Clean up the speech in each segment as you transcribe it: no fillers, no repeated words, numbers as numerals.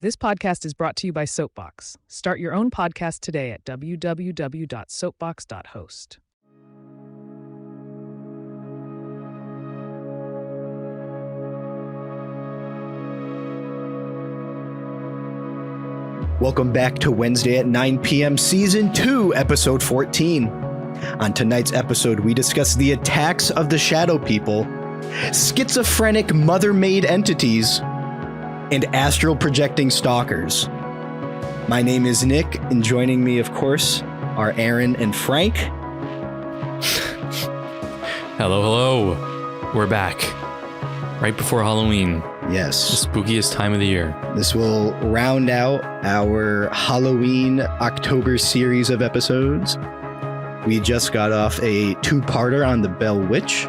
This podcast is brought to you by Soapbox. Start your own podcast today at www.soapbox.host. Welcome back to Wednesday at 9 p.m. Season 2, Episode 14. On tonight's episode, we discuss the attacks of the Shadow People, schizophrenic mother-made entities, and astral projecting stalkers. My name is Nick, and joining me, of course, are Aaron and Frank. Hello. We're back. Right before Halloween. Yes. The spookiest time of the year. This will round out our Halloween October series of episodes. We just got off a two-parter on the Bell Witch,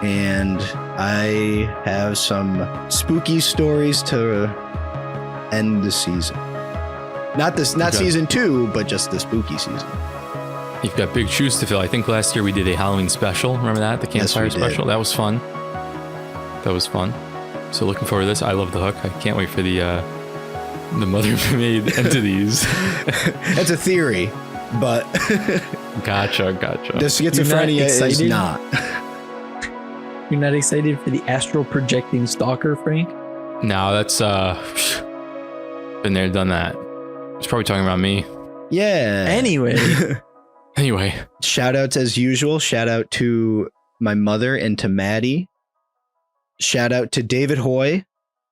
and I have some spooky stories to end the season. Not season 2, but just the spooky season. You've got big shoes to fill. I think last year we did a Halloween special. Remember that? The campfire special? That was fun. So looking forward to this. I love the hook. I can't wait for the mother-made entities. That's a theory, but Gotcha. the schizophrenia is not. You're not excited for the astral projecting stalker, Frank? No, that's been there, done that. It's probably talking about me. Yeah. Anyway. Shout outs as usual. Shout out to my mother and to Maddie. Shout out to David Hoy.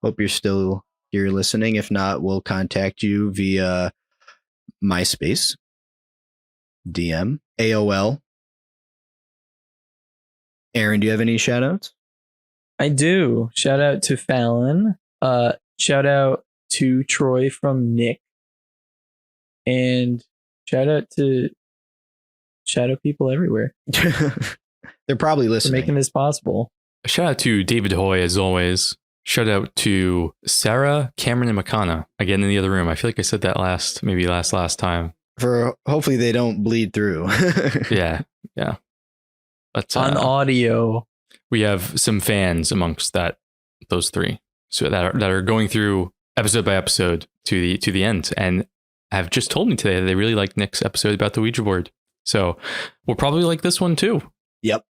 Hope you're still here listening. If not, we'll contact you via MySpace, DM, AOL. Aaron, do you have any shout outs? I do. Shout out to Fallon. Shout out to Troy from Nick. And shout out to Shadow People everywhere. They're probably For listening. making this possible. Shout out to David Hoy, as always. Shout out to Sarah, Cameron, and Makana. Again, in the other room. I feel like I said that last time. For hopefully they don't bleed through. Yeah. But, On audio. we have some fans amongst those three, so that are going through episode by episode to the end, and have just told me today that they really liked Nick's episode about the Ouija board. So we'll probably like this one too. Yep.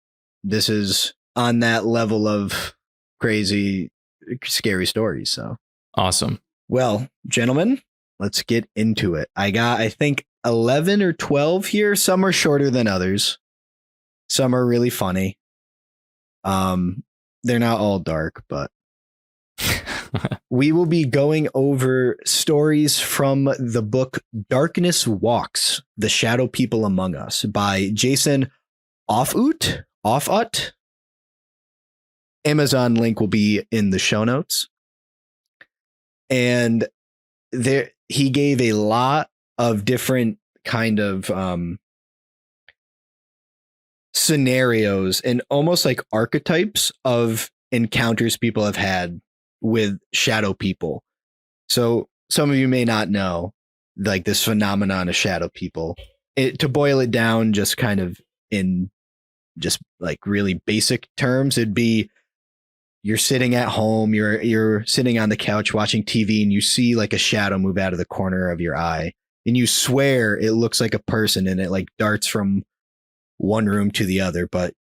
This is on that level of crazy, scary stories. So Awesome. well, gentlemen, let's get into it. I got, I think, 11 or 12 here. Some are shorter than others. Some are really funny. They're not all dark, but we will be going over stories from the book Darkness Walks, The Shadow People Among Us by Jason Offut. Amazon link will be in the show notes. And there he gave a lot of different kind of scenarios and almost like archetypes of encounters people have had with shadow people. So some of you may not know like this phenomenon of shadow people. To boil it down just kind of in just like really basic terms, it'd be you're sitting at home, you're sitting on the couch watching TV, and you see like a shadow move out of the corner of your eye, and you swear it looks like a person, and it like darts from one room to the other, but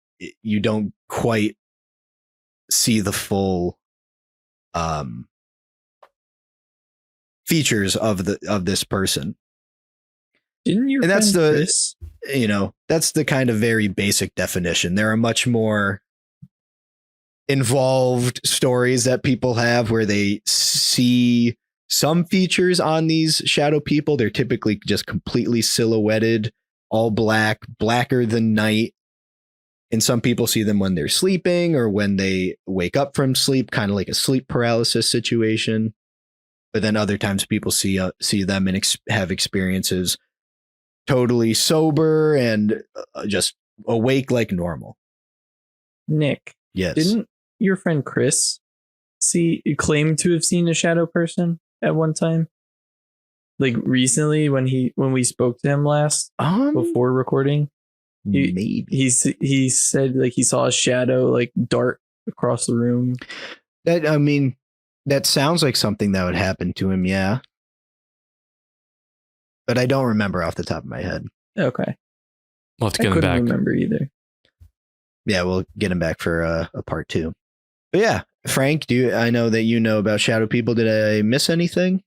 you don't quite see the full features of this person. Didn't your And that's friend the Chris? That's the kind of very basic definition. There are much more involved stories that people have where they see some features on these shadow people. They're typically just completely silhouetted, all blacker than night. And some people see them when they're sleeping or when they wake up from sleep, kind of like a sleep paralysis situation. But then other times people see them and have experiences totally sober and just awake like normal. Nick, Yes. didn't your friend Chris claim to have seen a shadow person at one time? Like recently when we spoke to him last before recording? Maybe. He said like he saw a shadow like dart across the room. That, I mean, That sounds like something that would happen to him, yeah. But I don't remember off the top of my head. Okay. We'll have to I get him couldn't back. remember either. Yeah, we'll get him back for a part 2. But yeah, Frank, I know that you know about shadow people. Did I miss anything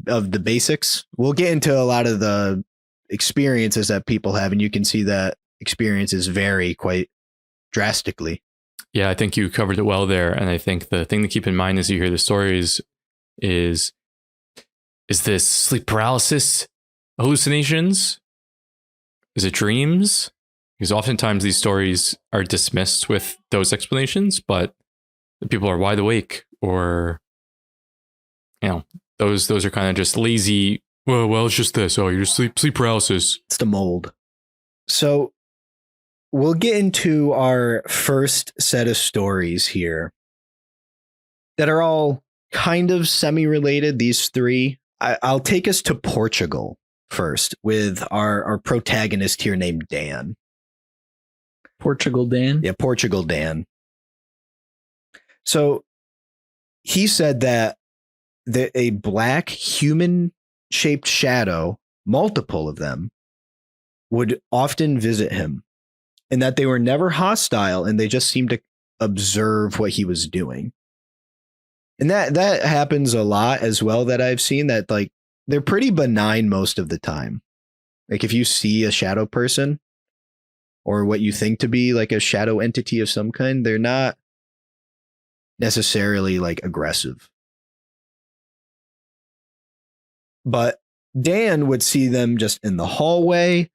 of the basics? We'll get into a lot of the experiences that people have, and you can see that experiences vary quite drastically. Yeah, I think you covered it well there. And I think the thing to keep in mind as you hear the stories is this sleep paralysis, hallucinations? Is it dreams? Because oftentimes these stories are dismissed with those explanations, but the people are wide awake, or those are kind of just lazy. Well, it's just this. Oh, you're just sleep paralysis. It's the mold. So we'll get into our first set of stories here that are all kind of semi-related. These 3. I'll take us to Portugal first with our protagonist here named Dan. Portugal Dan? Yeah, Portugal Dan. So he said that a black human-shaped shadow, multiple of them, would often visit him, and that they were never hostile, and they just seemed to observe what he was doing. And that happens a lot as well, that I've seen, that like they're pretty benign most of the time. Like if you see a shadow person or what you think to be like a shadow entity of some kind, they're not necessarily like aggressive. But Dan would see them just in the hallway,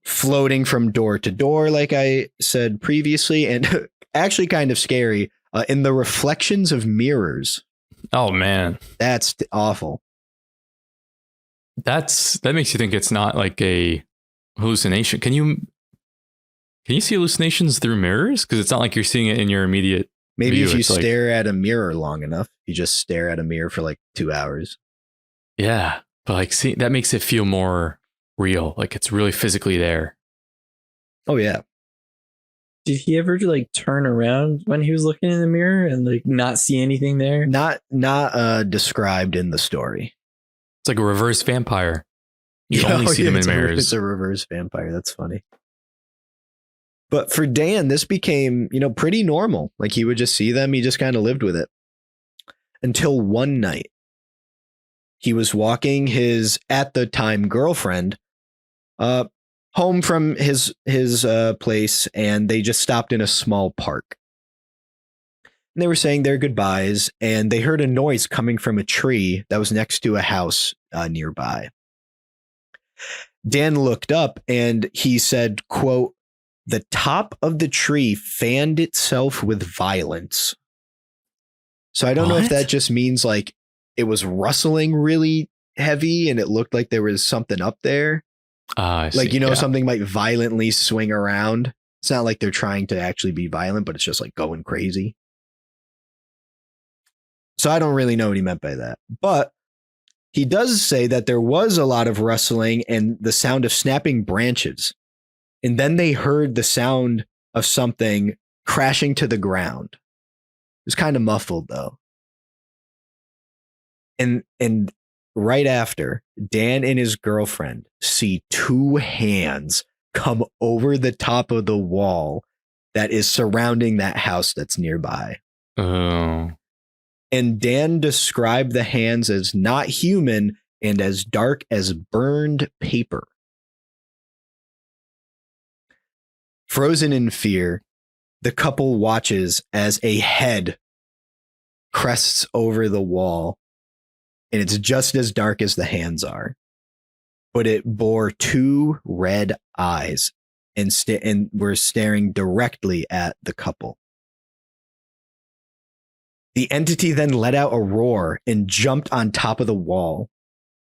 floating from door to door, like I said previously, and actually kind of scary, in the reflections of mirrors. Oh man, that's awful. That makes you think it's not like a hallucination. Can you see hallucinations through mirrors? Because it's not like you're seeing it in your immediate Maybe view. if you It's stare at a mirror long enough, you just stare at a mirror for like 2 hours. Yeah, but like, see, that makes it feel more real. Like it's really physically there. Oh yeah. Did he ever like turn around when he was looking in the mirror and like not see anything there? Not described in the story. It's like a reverse vampire. You only see them in mirrors. It's a reverse vampire. That's funny. But for Dan, this became, pretty normal. Like he would just see them. He just kind of lived with it. Until one night, he was walking his, at the time, girlfriend home from his place, and they just stopped in a small park. And they were saying their goodbyes, and they heard a noise coming from a tree that was next to a house nearby. Dan looked up and he said, quote, "The top of the tree fanned itself with violence." So I don't know if that just means like it was rustling really heavy and it looked like there was something up there. Like, something might violently swing around. It's not like they're trying to actually be violent, but it's just like going crazy. So I don't really know what he meant by that. But he does say that there was a lot of rustling and the sound of snapping branches. And then they heard the sound of something crashing to the ground. It was kind of muffled, though. And right after, Dan and his girlfriend see 2 hands come over the top of the wall that is surrounding that house that's nearby. Oh. And Dan described the hands as not human and as dark as burned paper. Frozen in fear, the couple watches as a head crests over the wall, and it's just as dark as the hands are. But it bore 2 red eyes and were staring directly at the couple. The entity then let out a roar and jumped on top of the wall.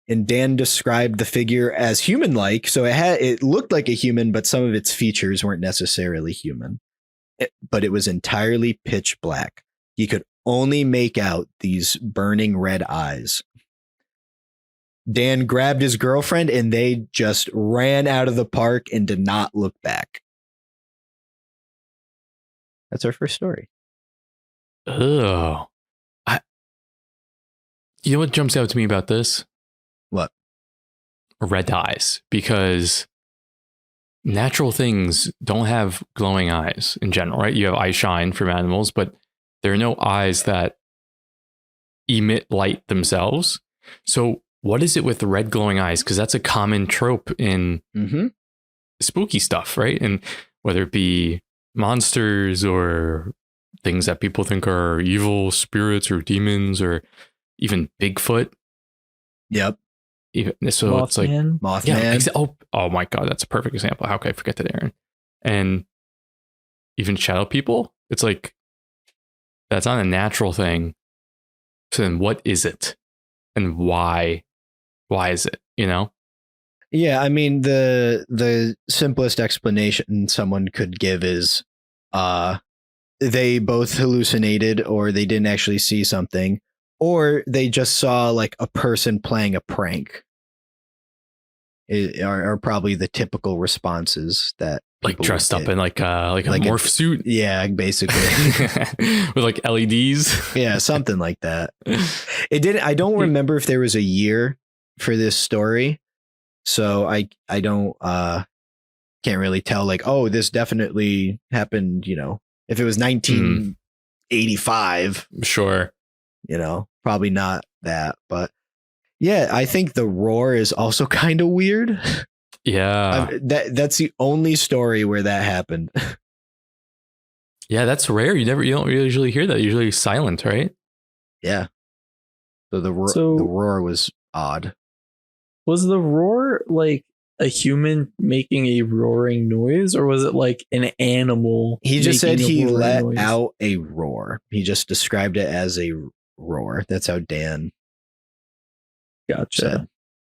And Dan described the figure as human-like, so it looked like a human, but some of its features weren't necessarily human. But it was entirely pitch black. He could only make out these burning red eyes. Dan grabbed his girlfriend and they just ran out of the park and did not look back. That's our first story. Oh, You know what jumps out to me about this? What? Red eyes, because natural things don't have glowing eyes in general, right? You have eye shine from animals, but there are no eyes that emit light themselves. So what is it with the red glowing eyes? Because that's a common trope in spooky stuff, right? And whether it be monsters or things that people think are evil spirits or demons or even Bigfoot. Yep. Even, so it's like Mothman. Yeah, oh my God, that's a perfect example. How could I forget that, Aaron? And even shadow people. It's like that's not a natural thing. So then, what is it, and why? Why is it? You know? Yeah, I mean the simplest explanation someone could give is, they both hallucinated, or they didn't actually see something, or they just saw like a person playing a prank. Are probably the typical responses that Like dressed up in like a morph suit. Yeah, basically. With like LEDs. Yeah, something like that. It didn't. I don't remember if there was a year for this story, so I don't can't really tell. Like, oh, this definitely happened. You know, if it was 1985, Sure. You know, probably not that, but. Yeah, I think the roar is also kind of weird. Yeah. That's the only story where that happened. Yeah, that's rare. You don't usually hear that. Usually silent, right? Yeah. So the roar was odd. Was the roar like a human making a roaring noise, or was it like an animal? He just said he let noise? out a roar. He just described it as a roar. That's how Dan said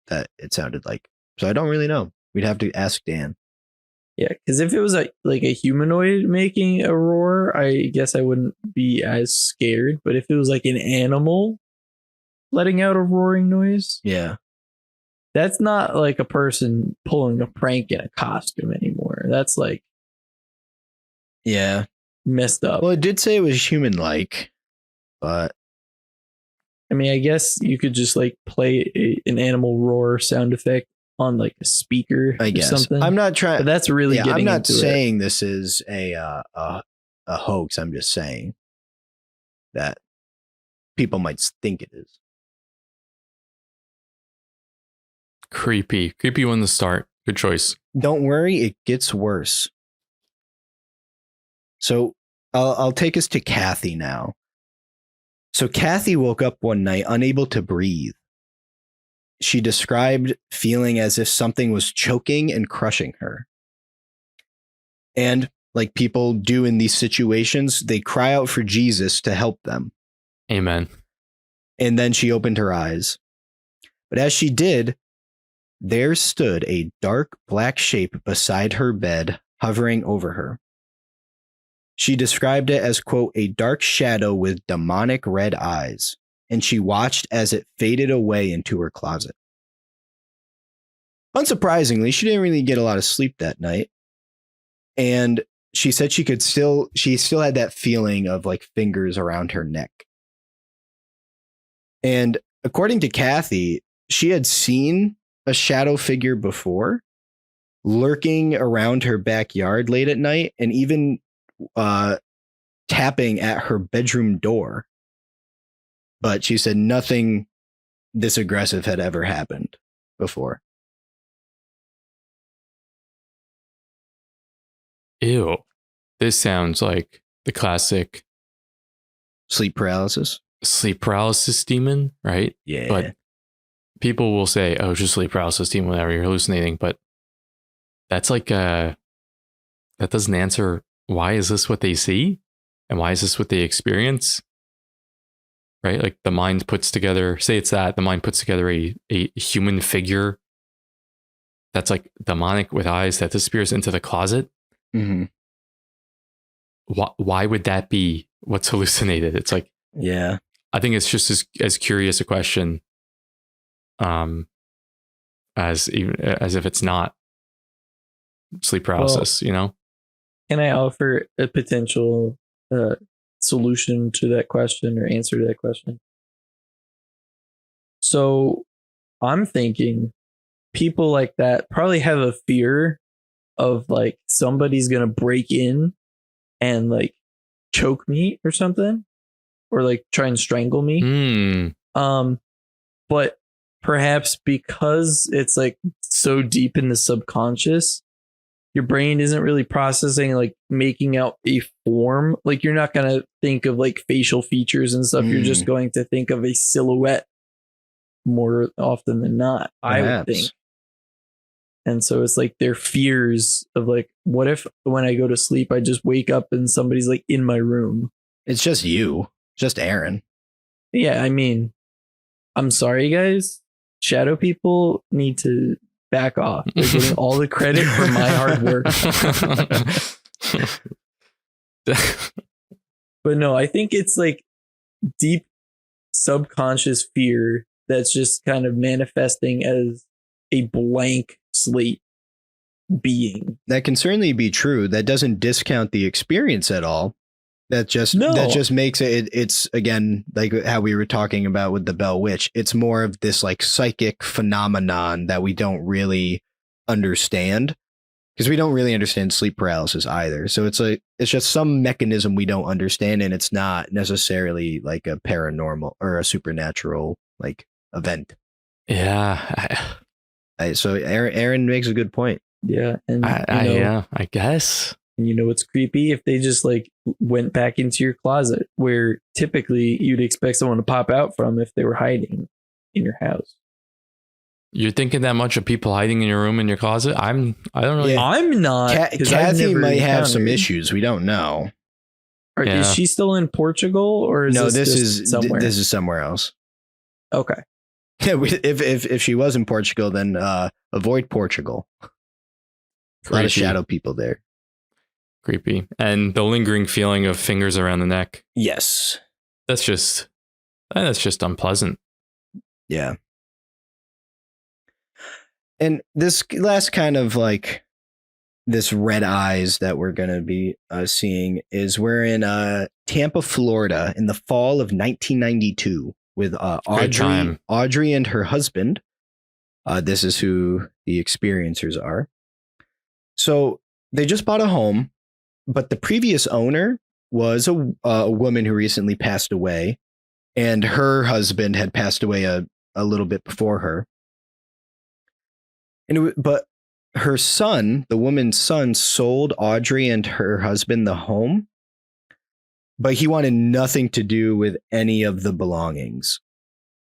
that it sounded like. So I don't really know. We'd have to ask Dan. Yeah, because if it was like a humanoid making a roar, I guess I wouldn't be as scared. But if it was like an animal letting out a roaring noise, yeah, that's not like a person pulling a prank in a costume anymore. That's like, yeah, messed up. Well, it did say it was human-like, but I mean, I guess you could just like play an animal roar sound effect on like a speaker. I guess something. I'm not trying. But that's really getting. I'm not into saying this is a hoax. I'm just saying that people might think it is. Creepy one to start. Good choice. Don't worry, it gets worse. So I'll take us to Kathy now. So Kathy woke up one night unable to breathe. She described feeling as if something was choking and crushing her. And like people do in these situations, they cry out for Jesus to help them. Amen. And then she opened her eyes. But as she did, there stood a dark black shape beside her bed, hovering over her. She described it as, quote, a dark shadow with demonic red eyes, and she watched as it faded away into her closet. Unsurprisingly, she didn't really get a lot of sleep that night. And she said she still had that feeling of like fingers around her neck. And according to Kathy, she had seen a shadow figure before, lurking around her backyard late at night, and even tapping at her bedroom door. But she said nothing this aggressive had ever happened before. Ew. This sounds like the classic sleep paralysis demon, right? Yeah. But people will say, oh, just sleep paralysis demon whenever you're hallucinating. But that's like, that doesn't answer why is this what they see? And why is this what they experience? Right? Like the mind puts together, say it's that, the mind puts together a human figure that's like demonic with eyes that disappears into the closet. Mm-hmm. Why would that be what's hallucinated? It's like, yeah, I think it's just as curious a question as if it's not sleep paralysis, you know? Can I offer a potential solution to that question or answer to that question? So I'm thinking people like that probably have a fear of like somebody's gonna break in and like choke me or something, or like try and strangle me. But perhaps because it's like so deep in the subconscious, your brain isn't really processing like making out a form. Like you're not gonna think of like facial features and stuff. You're just going to think of a silhouette more often than not, I would think. And so it's like their fears of like, what if when I go to sleep, I just wake up and somebody's like in my room? It's just you, just Aaron. Yeah, I mean, I'm sorry, guys. Shadow people need to back off. They're getting all the credit for my hard work. But no, I think it's like deep subconscious fear that's just kind of manifesting as a blank slate being. That can certainly be true. That doesn't discount the experience at all. That just makes it's again like how we were talking about with the Bell Witch. It's more of this like psychic phenomenon that we don't really understand, because we don't really understand sleep paralysis either. So it's just some mechanism we don't understand, and it's not necessarily like a paranormal or a supernatural like event. Yeah. So Aaron makes a good point. Yeah, and I guess. And you know what's creepy? If they just like went back into your closet, where typically you'd expect someone to pop out from if they were hiding in your house. You're thinking that much of people hiding in your room, in your closet? I don't really. Yeah. I'm not. Kathy might have some issues. We don't know. Is she still in Portugal, or is this is somewhere? This is somewhere else. Okay. If she was in Portugal, then avoid Portugal. A lot of shadow people there. Creepy. And the lingering feeling of fingers around the neck. Yes. That's just unpleasant. Yeah. And this last kind of like this red eyes that we're going to be seeing is we're in Tampa, Florida in the fall of 1992 with Audrey and her husband. This is who the experiencers are. So they just bought a home, but the previous owner was a woman who recently passed away, and her husband had passed away a little bit before her. But her son, the woman's son, sold Audrey and her husband the home, but he wanted nothing to do with any of the belongings.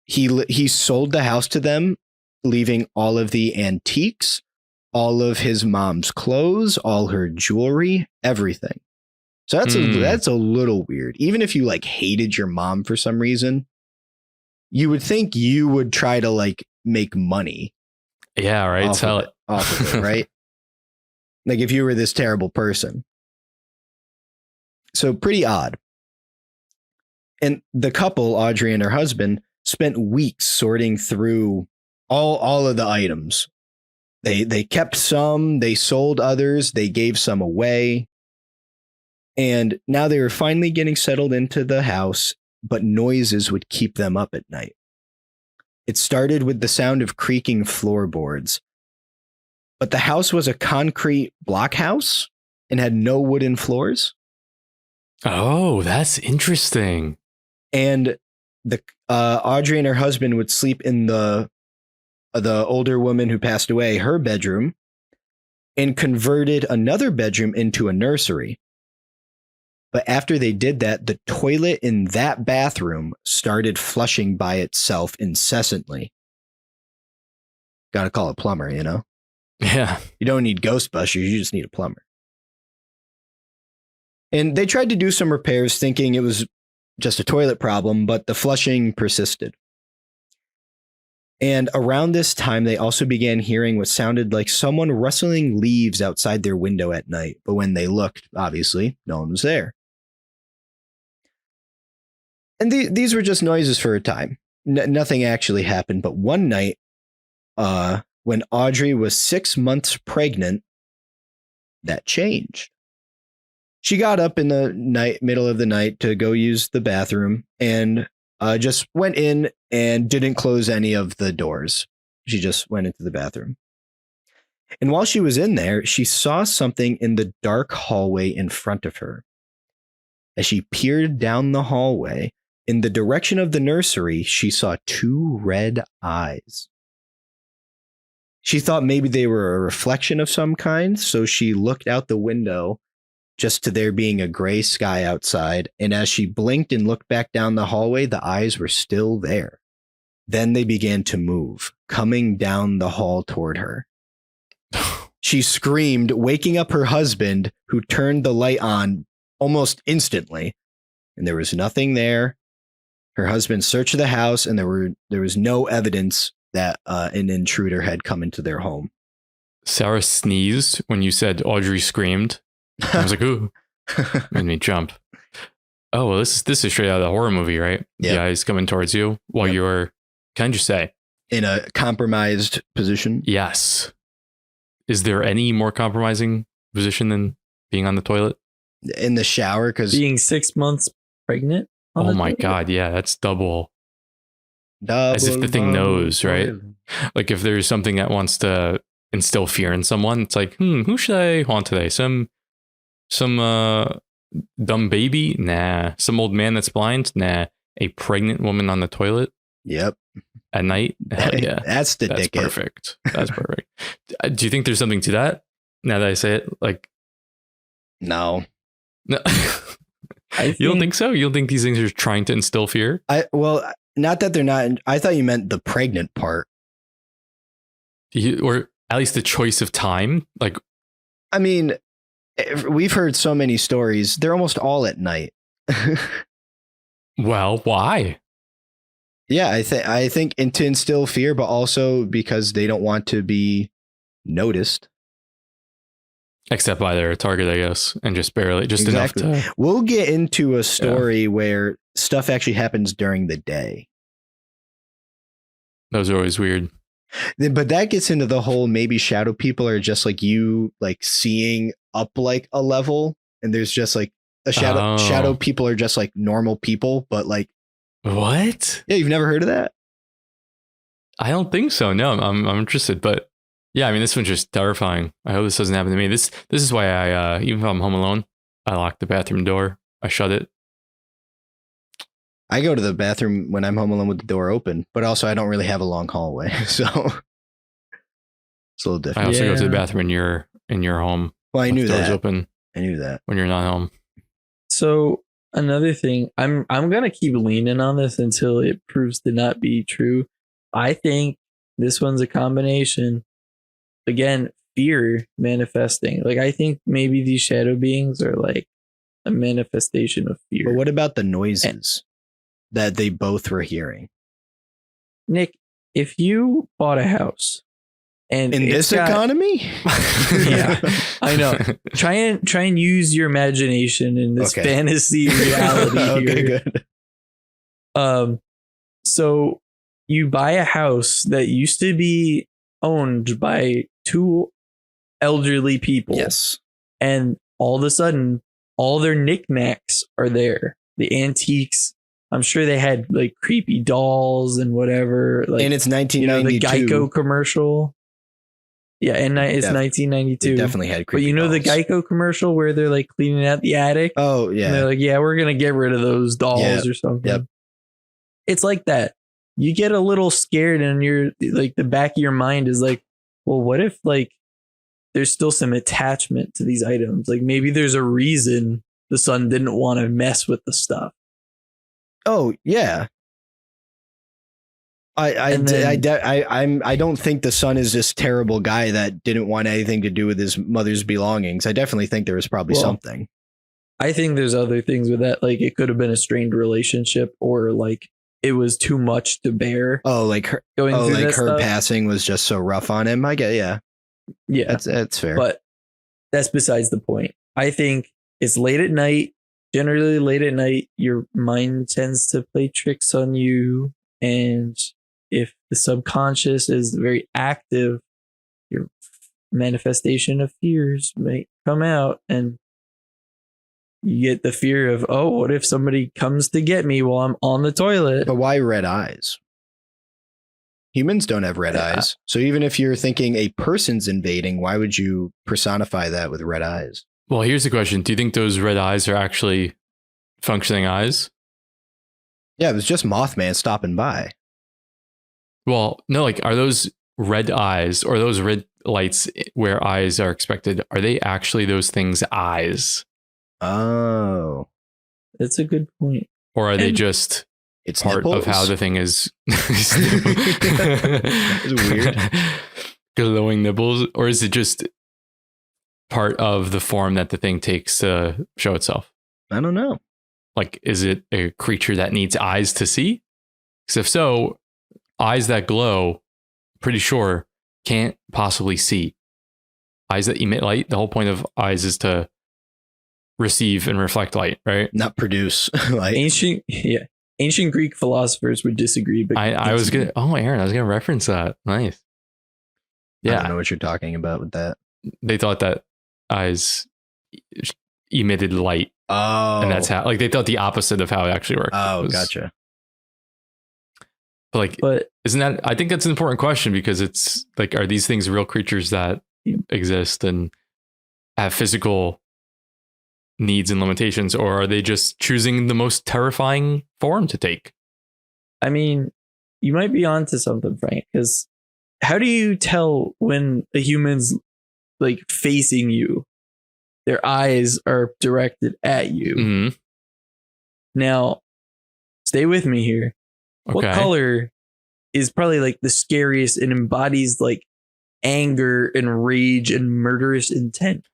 He sold the house to them, leaving all of the antiques, all of his mom's clothes, all her jewelry, everything. So that's a little weird. Even if you like hated your mom for some reason, you would think you would try to like make money. Yeah, right. Sell it off of it, right? Like if you were this terrible person. So pretty odd. And the couple, Audrey and her husband, spent weeks sorting through all of the items. They kept some, they sold others, they gave some away. And now they were finally getting settled into the house, but noises would keep them up at night. It started with the sound of creaking floorboards. But the house was a concrete block house and had no wooden floors. Oh, that's interesting. And the Audrey and her husband would sleep in the older woman who passed away, her bedroom, and converted another bedroom into a nursery. But after they did that, the toilet in that bathroom started flushing by itself incessantly. Got to call a plumber, you know? Yeah. You don't need Ghostbusters, you just need a plumber. And they tried to do some repairs thinking it was just a toilet problem, but the flushing persisted. And around this time, they also began hearing what sounded like someone rustling leaves outside their window at night. But when they looked, obviously, no one was there. And these were just noises for a time. Nothing actually happened. But one night, when Audrey was 6 months pregnant, that changed. She got up in the middle of the night to go use the bathroom, and just went in and didn't close any of the doors. She just went into the bathroom. And while she was in there, she saw something in the dark hallway in front of her. As she peered down the hallway in the direction of the nursery, she saw two red eyes. She thought maybe they were a reflection of some kind, so she looked out the window just to there being a gray sky outside. And as she blinked and looked back down the hallway, the eyes were still there. Then they began to move, coming down the hall toward her. She screamed, waking up her husband, who turned the light on almost instantly. And there was nothing there. Her husband searched the house, and there was no evidence that an intruder had come into their home. Sarah sneezed when you said Audrey screamed. I was like, ooh, made me jump. Oh, well, this is straight out of the horror movie, right? Yep. The eyes coming towards you while you're, can I just say? In a compromised position? Yes. Is there any more compromising position than being on the toilet? In the shower, because Being 6 months pregnant? Oh my God, yeah, that's double. As if the thing knows, right? Like if there's something that wants to instill fear in someone, it's like, who should I haunt today? Some dumb baby? Nah. Some old man that's blind? Nah. A pregnant woman on the toilet? Yep. At night? Hell yeah. That's the That's ticket. perfect. That's perfect. Do you think there's something to that? Now that I say it, like, No. no. You don't think so? You don't think these things are trying to instill fear? Well, not that they're not. I thought you meant the pregnant part. Or at least the choice of time? Like, I mean, we've heard so many stories. They're almost all at night. well, why? Yeah, I think and to instill fear, but also because they don't want to be noticed. Except by their target, I guess, and just barely, just Exactly. enough to. We'll get into a story where stuff actually happens during the day. Those are always weird. But that gets into the whole maybe shadow people are just like you, like seeing up like a level, and there's just like a shadow. Oh. Shadow people are just like normal people, but like What? yeah, you've never heard of that? I don't think so. No, I'm interested, but yeah, I mean, this one's just terrifying. I hope this doesn't happen to me. This is why I even if I'm home alone, I lock the bathroom door. I shut it. I go to the bathroom when I'm home alone with the door open, but also I don't really have a long hallway, so it's a little I different. also go to the Yeah. bathroom in your home. Well, I with knew doors that. open I knew that. when you're not home. So another thing, I'm gonna keep leaning on this until it proves to not be true. I think this one's a combination. Again, fear manifesting. Like I think maybe these shadow beings are like a manifestation of fear. But what about the noises that they both were hearing Nick, if you bought a house and in it's this got- economy? Yeah, I know. Try and use your imagination in this Okay. fantasy reality Okay, here. good. So you buy a house that used to be owned by two elderly people. Yes. And all of a sudden, all their knickknacks are there. The antiques. I'm sure they had like creepy dolls and whatever. Like, And it's the 1992. Geico commercial. Yeah, and it's Def- 1992. They definitely had But creepy you know the dolls. Geico commercial where they're like cleaning out the attic? Oh, And yeah. they're like, yeah, we're going to get rid of those dolls Yep, or something. yep. It's like that. You get a little scared and you're like, the back of your mind is like, well, what if like there's still some attachment to these items? Like maybe there's a reason the son didn't want to mess with the stuff. Oh, yeah. I don't think the son is this terrible guy that didn't want anything to do with his mother's belongings. I definitely think there was probably Well, something. I think there's other things with that. Like it could have been a strained relationship or like it was too much to bear Oh, like her. going Oh, through like that her stuff. passing was just so rough on him. I get, yeah, Yeah. that's fair. But that's besides the point. I think it's late at night. Generally, late at night, your mind tends to play tricks on you. And if the subconscious is very active, your manifestation of fears may come out. And You get the fear of, oh, what if somebody comes to get me while I'm on the toilet? But why red eyes? Humans don't have red eyes. So even if you're thinking a person's invading, why would you personify that with red eyes? Well, here's the question. Do you think those red eyes are actually functioning eyes? Yeah, it was just Mothman stopping by. Well, no, like, are those red eyes or those red lights where eyes are expected? Are they actually those things' eyes? Oh. That's a good point. Or are they just It's part nipples? of how the thing is? It's weird. Glowing nipples? Or is it just part of the form that the thing takes to show itself? I don't know. Like, is it a creature that needs eyes to see? Because if so, eyes that glow, pretty sure, can't possibly see. Eyes that emit light, the whole point of eyes is to receive and reflect light, right? Not produce light. Ancient Greek philosophers would disagree, but I was gonna. Oh, Aaron, I was gonna reference that. Nice. I Yeah, don't know what you're talking about with that. they thought that eyes emitted light, Oh. and that's how. Like, they thought the opposite of how it actually worked. Oh, It was- gotcha. But isn't that? I think that's an important question because it's like, are these things real creatures that exist and have physical needs and limitations, or are they just choosing the most terrifying form to take? I mean, you might be onto something, Frank, because how do you tell when a human's like facing you? Their eyes are directed at you. Mm-hmm. Now, stay with me here. Okay. What color is probably like the scariest and embodies like anger and rage and murderous intent?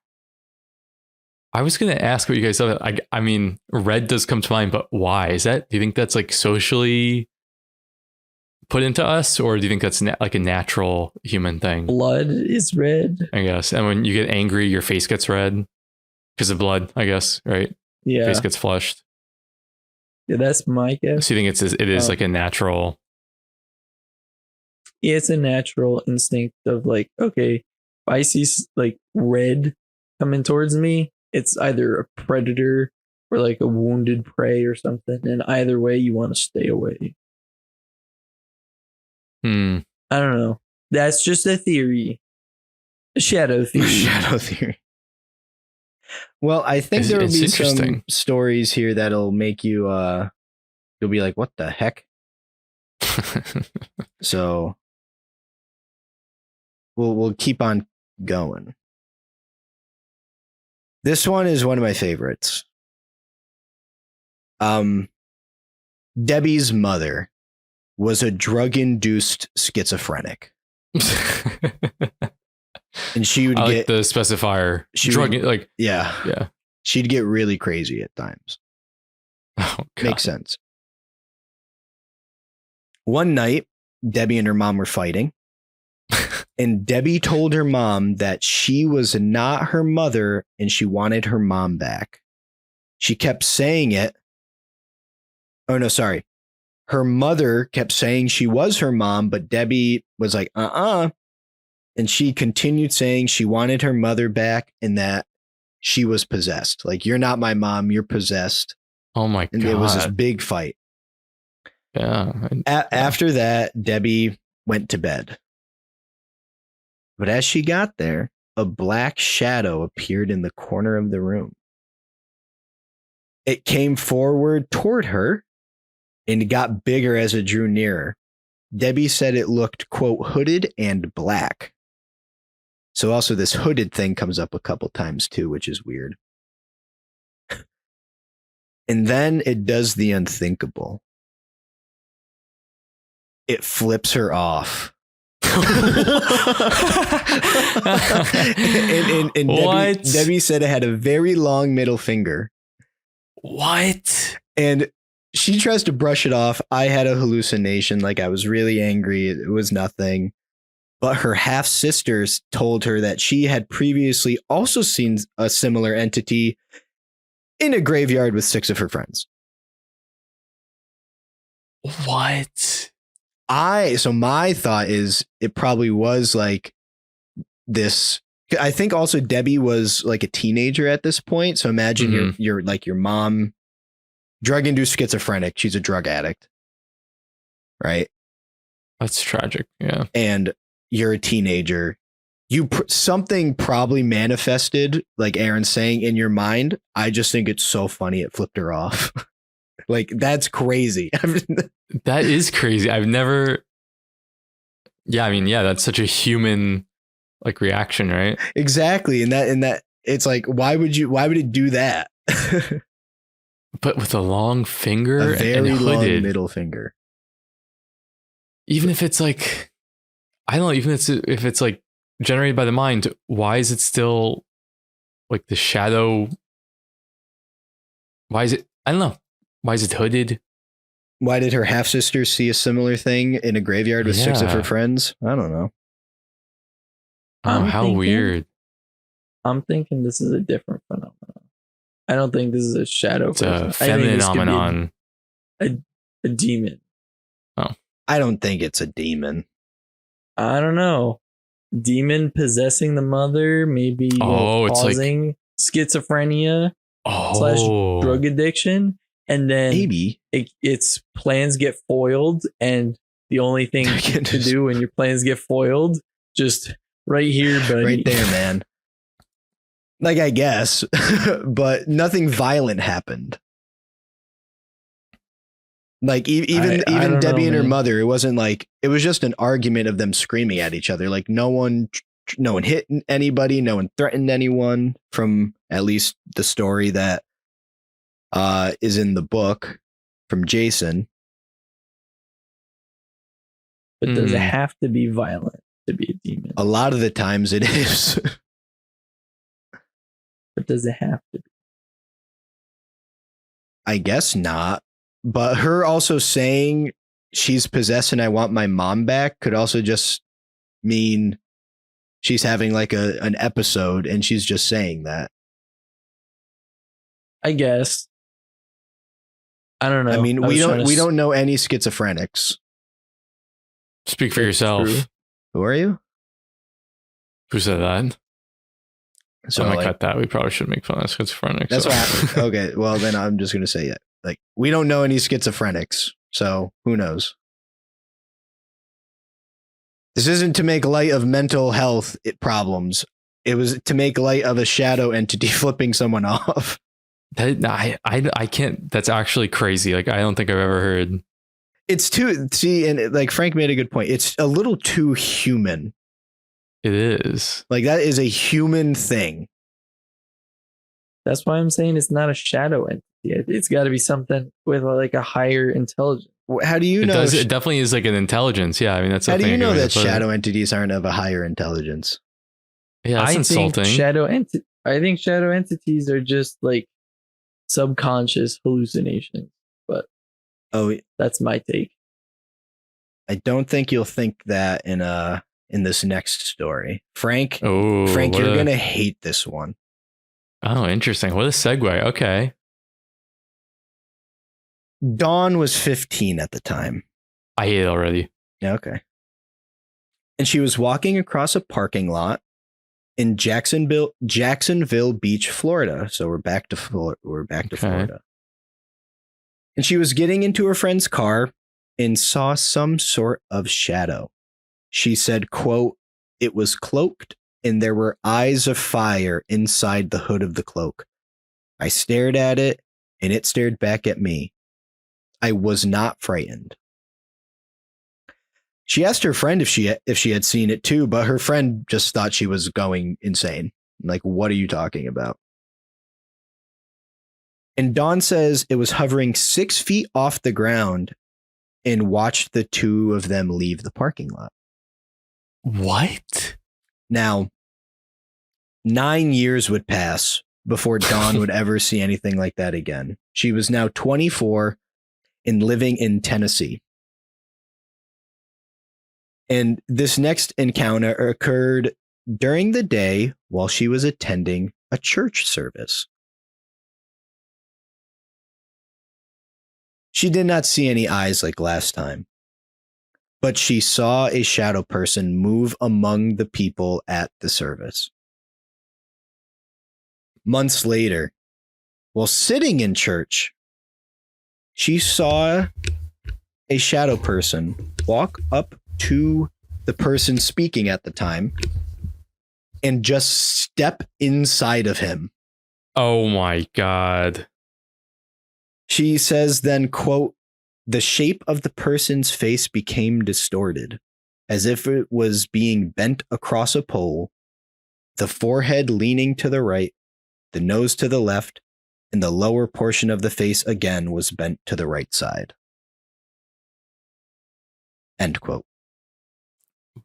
I was going to ask what you guys thought. I mean, red does come to mind, but why is that? Do you think that's like socially put into us, or do you think that's like a natural human thing? Blood is red. I guess. And when you get angry, your face gets red because of blood, I guess, right? Yeah. Face gets flushed. Yeah, that's my guess. So you think it is like a natural? Yeah, it's a natural instinct of like, okay, if I see like red coming towards me, it's either a predator or like a wounded prey or something. And either way, you want to stay away. Hmm. I don't know. That's just a theory. A shadow theory. Shadow theory. Well, I think there will It's be some interesting. stories here that'll make you you'll be like, what the heck? So we'll keep on going. This one is one of my favorites. Debbie's mother was a drug-induced schizophrenic. And she would I like get the specifier. She Drug, would- like, yeah. She'd get really crazy at times. oh, God. Makes sense. One night, Debbie and her mom were fighting. And Debbie told her mom that she was not her mother and she wanted her mom back. She kept saying it. Oh, no, sorry. Her mother kept saying she was her mom, but Debbie was like, And she continued saying she wanted her mother back and that she was possessed. Like, you're not my mom, you're possessed. Oh my And God. it was this big fight. Yeah. After that, Debbie went to bed. But as she got there, a black shadow appeared in the corner of the room. It came forward toward her and got bigger as it drew nearer. Debbie said it looked, quote, hooded and black. So also this hooded thing comes up a couple times too, which is weird. And then it does the unthinkable. It flips her off. and What? Debbie said it had a very long middle finger. What? And she tries to brush it off. I had a hallucination, like I was really angry. It was nothing. But her half sisters told her that she had previously also seen a similar entity in a graveyard with 6 of her friends. What? So my thought is it probably was like this I think also Debbie was like a teenager at this point. So imagine you're like your mom, drug-induced schizophrenic. She's a drug addict, right? That's tragic. Yeah. And you're a teenager. Something probably manifested, like Aaron's saying, in your mind. I just think it's so funny it flipped her off. Like, that's crazy. That is crazy. I've never. Yeah, I mean, yeah, that's such a human like reaction, right? Exactly. And that it's like, why would it do that? But with a long finger, a very and long hooded, middle finger. even if it's like, I don't know, even if it's like generated by the mind, why is it still like the shadow? Why is it? I don't know. Why is it hooded? Why did her half sister see a similar thing in a graveyard with 6 of her friends? I don't know. Oh, how weird. I'm thinking this is a different phenomenon. I don't think this is a shadow. It's a feminine phenomenon. A demon. Oh. I don't think it's a demon. I don't know. Demon possessing the mother, maybe causing like schizophrenia / drug addiction. And then maybe its plans get foiled, and the only thing to do when your plans get foiled, just right here, buddy. Right there, man. Like, I guess, but nothing violent happened. Like, even Debbie and her mother, it wasn't like, it was just an argument of them screaming at each other. Like, no one hit anybody, no one threatened anyone, from at least the story that is in the book from Jason. But does it have to be violent to be a demon? A lot of the times it is. But does it have to be? I guess not. But her also saying she's possessed and I want my mom back could also just mean she's having like an episode and she's just saying that. I guess. I don't know. I mean, we don't know any schizophrenics. Speak for yourself. True. Who are you? Who said that? So I'm gonna cut that. We probably should make fun of schizophrenics. That's what happened. Okay, well then I'm just gonna say it. Like, we don't know any schizophrenics, so who knows? This isn't to make light of mental health problems. It was to make light of a shadow entity flipping someone off. I can't. That's actually crazy. Like, I don't think I've ever heard. It's too, and like Frank made a good point. It's a little too human. It is. Like, that is a human thing. That's why I'm saying it's not a shadow entity. It's got to be something with like a higher intelligence. How do you know? It definitely is like an intelligence. Yeah, I mean, that's. How do you know that shadow entities aren't of a higher intelligence? Yeah, that's insulting. I think shadow entities are just like subconscious hallucinations. But that's my take. I don't think you'll think that in this next story. Frank, you're gonna hate this one. Oh, interesting. What a segue. Okay. Dawn was 15 at the time. I hate it already. Yeah, okay. And she was walking across a parking lot in Jacksonville Beach, Florida. So we're back to Florida. And she was getting into her friend's car and saw some sort of shadow. She said, quote, "It was cloaked and there were eyes of fire inside the hood of the cloak. I stared at it and it stared back at me. I was not frightened." She asked her friend if she had seen it too, but her friend just thought she was going insane. Like, what are you talking about? And Dawn says it was hovering 6 feet off the ground and watched the two of them leave the parking lot. What? Now, 9 years would pass before Dawn would ever see anything like that again. She was now 24 and living in Tennessee. And this next encounter occurred during the day while she was attending a church service. She did not see any eyes like last time, but she saw a shadow person move among the people at the service. months later, while sitting in church, she saw a shadow person walk up to the person speaking at the time and just step inside of him. Oh my God. She says then, quote, the shape of the person's face became distorted, as if it was being bent across a pole, the forehead leaning to the right, the nose to the left, and the lower portion of the face again was bent to the right side. End quote.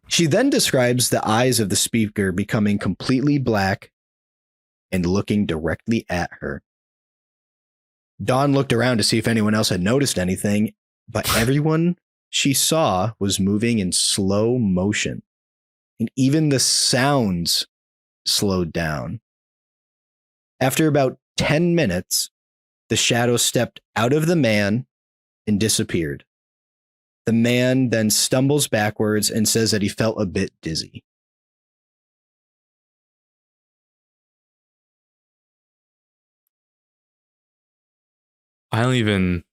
She then describes the eyes of the speaker becoming completely black and looking directly at her. Dawn looked around to see if anyone else had noticed anything, but everyone she saw was moving in slow motion, and even the sounds slowed down. After about 10 minutes, the shadow stepped out of the man and disappeared. The man then stumbles backwards and says that he felt a bit dizzy. I don't even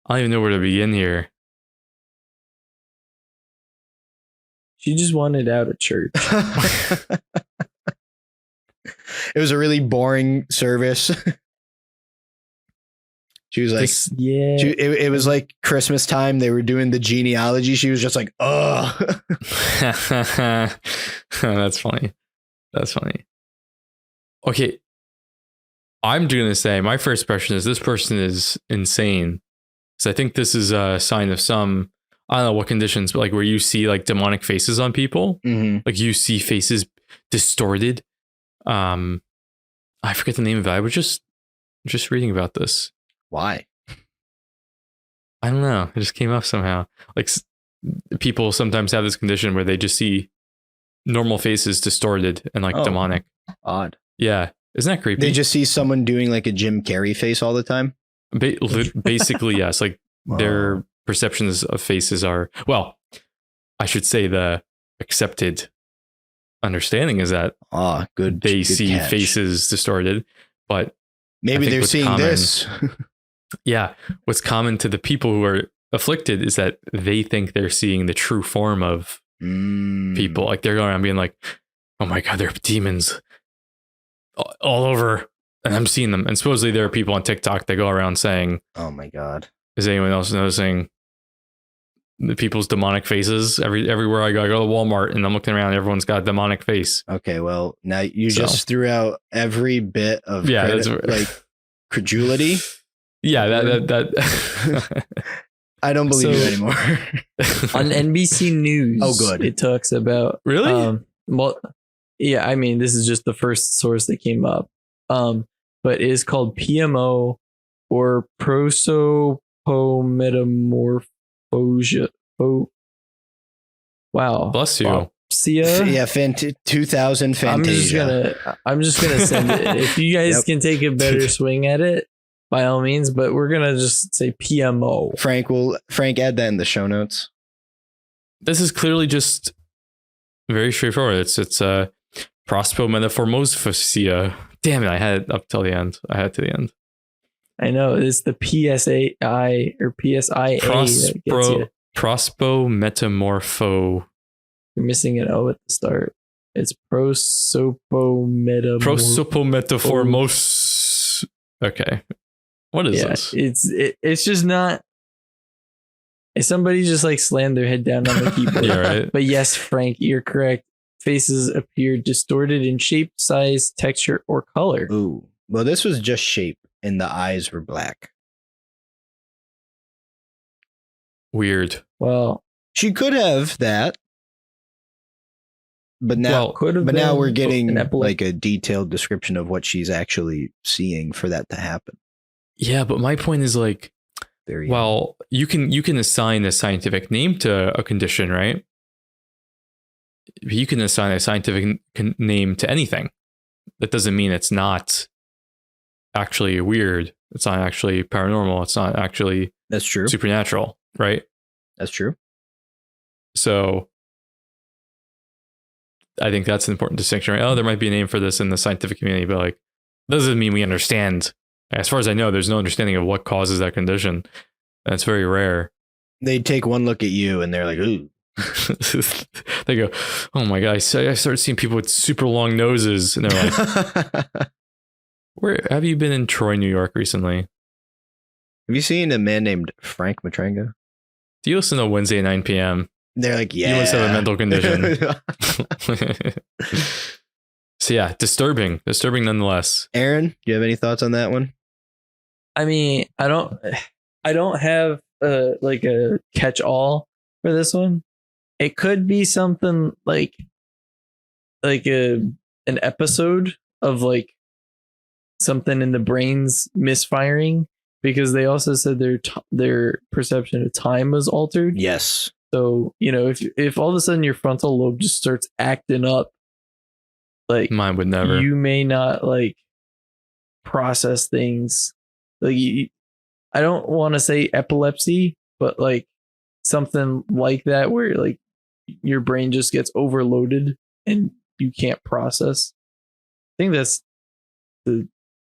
know where to begin here. She just wanted out of church. It was a really boring service. She was like, Yeah. It was like Christmas time. They were doing the genealogy. She was just like, ugh. That's funny. That's funny. Okay. I'm going to say my first impression is this person is insane. So I think this is a sign of some, I don't know what conditions, but like where you see like demonic faces on people. Mm-hmm. Like you see faces distorted. I forget the name of it. I was just reading about this. Why? I don't know. It just came up somehow. Like people sometimes have this condition where they just see normal faces distorted and like demonic. Odd. Yeah. Isn't that creepy? They just see someone doing like a Jim Carrey face all the time. Basically, yes. Like their perceptions of faces are, well, I should say the accepted understanding is that they see catch. faces distorted, but maybe they're seeing this. Yeah. What's common to the people who are afflicted is that they think they're seeing the true form of people. Like they're going around being like, oh my God, there are demons all over and I'm seeing them. And supposedly there are people on TikTok that go around saying, oh my God, is anyone else noticing the people's demonic faces? Everywhere I go to Walmart and I'm looking around, everyone's got a demonic face. Okay, well, now you just threw out every bit of credulity. Yeah, that I don't believe you anymore. On NBC News, oh good, it talks about really. Well, yeah, I mean, this is just the first source that came up. But it is called PMO or prosopometamorphosia. Wow. Bless you. Yeah, 2000 Fantasia. I'm just gonna send it. If you guys can take a better swing at it, by all means, but we're gonna just say PMO. Frank add that in the show notes. This is clearly just very straightforward. It's prosopometamorphosia. Damn it, I had it up till the end. I had to the end. I know, it's the PSAI or PSIA that gets you. Prospometamorpho. You're missing an O at the start. It's Prosopometamorphos. Okay. What is this? It's just not. If somebody just like slammed their head down on the keyboard. Yeah, right. But yes, Frank, you're correct. Faces appear distorted in shape, size, texture, or color. Ooh. Well, this was just shape and the eyes were black. Weird. Well, she could have that. But now, now we're getting like a detailed description of what she's actually seeing for that to happen. Yeah, but my point is like, you can assign a scientific name to a condition, right? You can assign a scientific name to anything. That doesn't mean it's not actually weird. It's not actually paranormal. It's not actually that's true supernatural, right? That's true. So I think that's an important distinction, right? Oh, there might be a name for this in the scientific community, but like, doesn't mean we understand. As far as I know, there's no understanding of what causes that condition. That's very rare. They take one look at you and they're like, ooh. They go, oh my God, I started seeing people with super long noses. And they're like, where have you been in Troy, New York recently? Have you seen a man named Frank Matrenga? Do you listen to Wednesday at 9 p.m.? They're like, yeah. You must have a mental condition. So yeah, disturbing nonetheless. Aaron, do you have any thoughts on that one? I mean, I don't have like a catch-all for this one. It could be something like an episode of like something in the brain's misfiring, because they also said their perception of time was altered. Yes. So, you know, if all of a sudden your frontal lobe just starts acting up, like Mine would never. you may not like process things. Like I don't want to say epilepsy, but like something like that, where like your brain just gets overloaded and you can't process. I think that's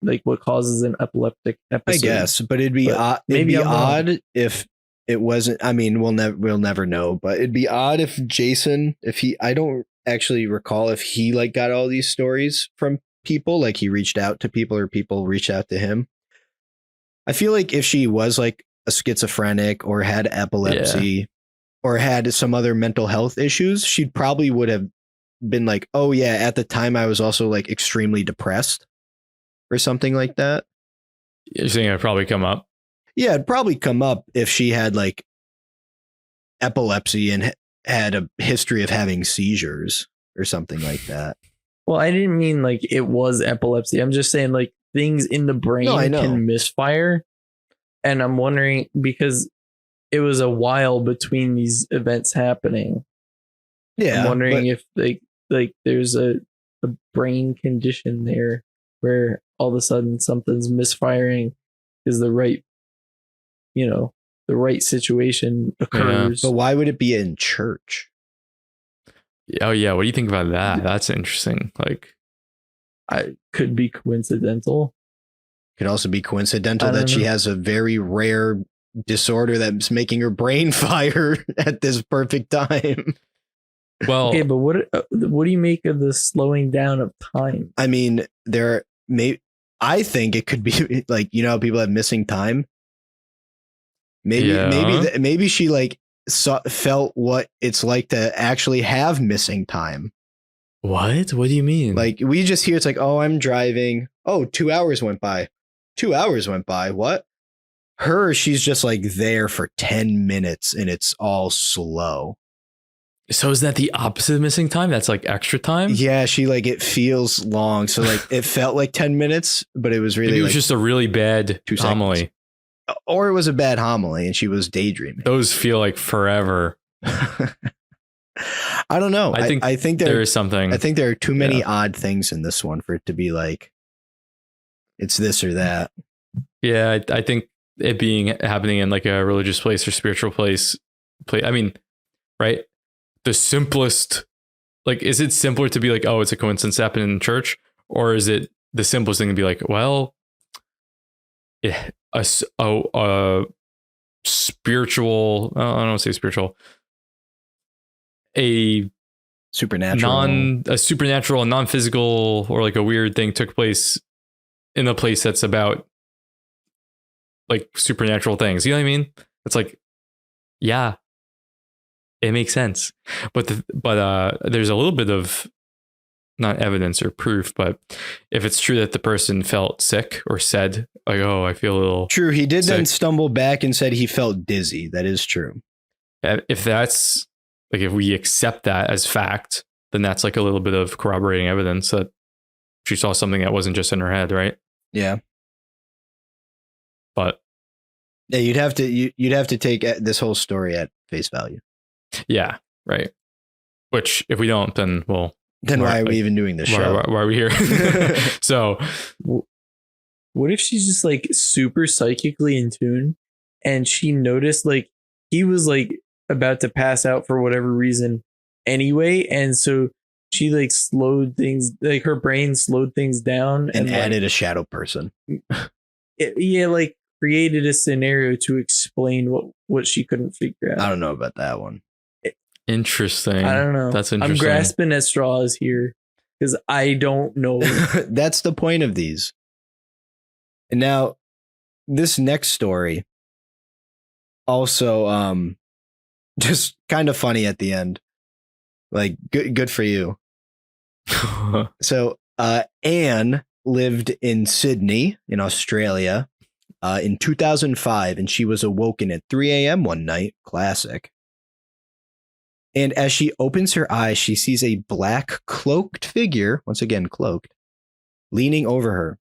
like what causes an epileptic episode. I guess, but it'd be odd. It'd be odd if it wasn't. I mean, we'll never know, but it'd be odd if Jason, I don't actually recall if he like got all these stories from people, like he reached out to people or people reached out to him. I feel like if she was like a schizophrenic or had epilepsy or had some other mental health issues, she probably would have been like, oh yeah, at the time I was also like extremely depressed or something like that. You're saying it'd probably come up? Yeah, it'd probably come up if she had like epilepsy and had a history of having seizures or something like that. Well, I didn't mean like it was epilepsy. I'm just saying like things in the brain can misfire. And I'm wondering, because it was a while between these events happening. Yeah. I'm wondering if like there's a brain condition there where all of a sudden something's misfiring is the right, you know, the right situation occurs. Yeah. But why would it be in church? Oh yeah, what do you think about that? That's interesting. Like, I could be coincidental. Could also be coincidental that she has a very rare disorder that's making her brain fire at this perfect time. Well, okay, but what do you make of the slowing down of time? I mean, I think it could be like, you know, how people have missing time. Maybe she like felt what it's like to actually have missing time. What do you mean? Like, we just hear it's like, oh, I'm driving. Oh, 2 hours went by. 2 hours went by. What? She's just like there for 10 minutes and it's all slow. So is that the opposite of missing time? That's like extra time? Yeah, it feels long. So like it felt like 10 minutes, but it was really Maybe it was just a really bad homily. Or it was a bad homily and she was daydreaming. Those feel like forever. I don't know. I think there is something. I think there are too many odd things in this one for it to be like it's this or that. Yeah, I think it happening in like a religious place or spiritual place. I mean, right? The simplest, like, is it simpler to be like, oh, it's a coincidence happening in church, or is it the simplest thing to be like, well, yeah, a spiritual, I don't want to say spiritual, a supernatural and non-physical or like a weird thing took place in a place that's about like supernatural things. You know what I mean? It's like, yeah, it makes sense. But there's a little bit of not evidence or proof, but if it's true that the person felt sick or said like, oh, I feel a little true. He did sick, then stumble back and said he felt dizzy. That is true. If that's like, if we accept that as fact, then that's like a little bit of corroborating evidence that she saw something that wasn't just in her head, right? Yeah. But yeah, you'd have to take this whole story at face value. Yeah, right. Which if we don't, then why are we even doing this show? Why are we here? So, what if she's just like super psychically in tune, and she noticed like he was like about to pass out for whatever reason anyway, and so she like slowed things, like her brain slowed things down And like, added a shadow person. like created a scenario to explain what she couldn't figure out. I don't know about that one. Interesting. I don't know. That's interesting. I'm grasping at straws here because I don't know. That's the point of these. And now, this next story also just kind of funny at the end. Like, good for you. So, Anne lived in Sydney, in Australia, in 2005, and she was awoken at 3 a.m. one night. Classic. And as she opens her eyes, she sees a black cloaked figure, once again cloaked, leaning over her.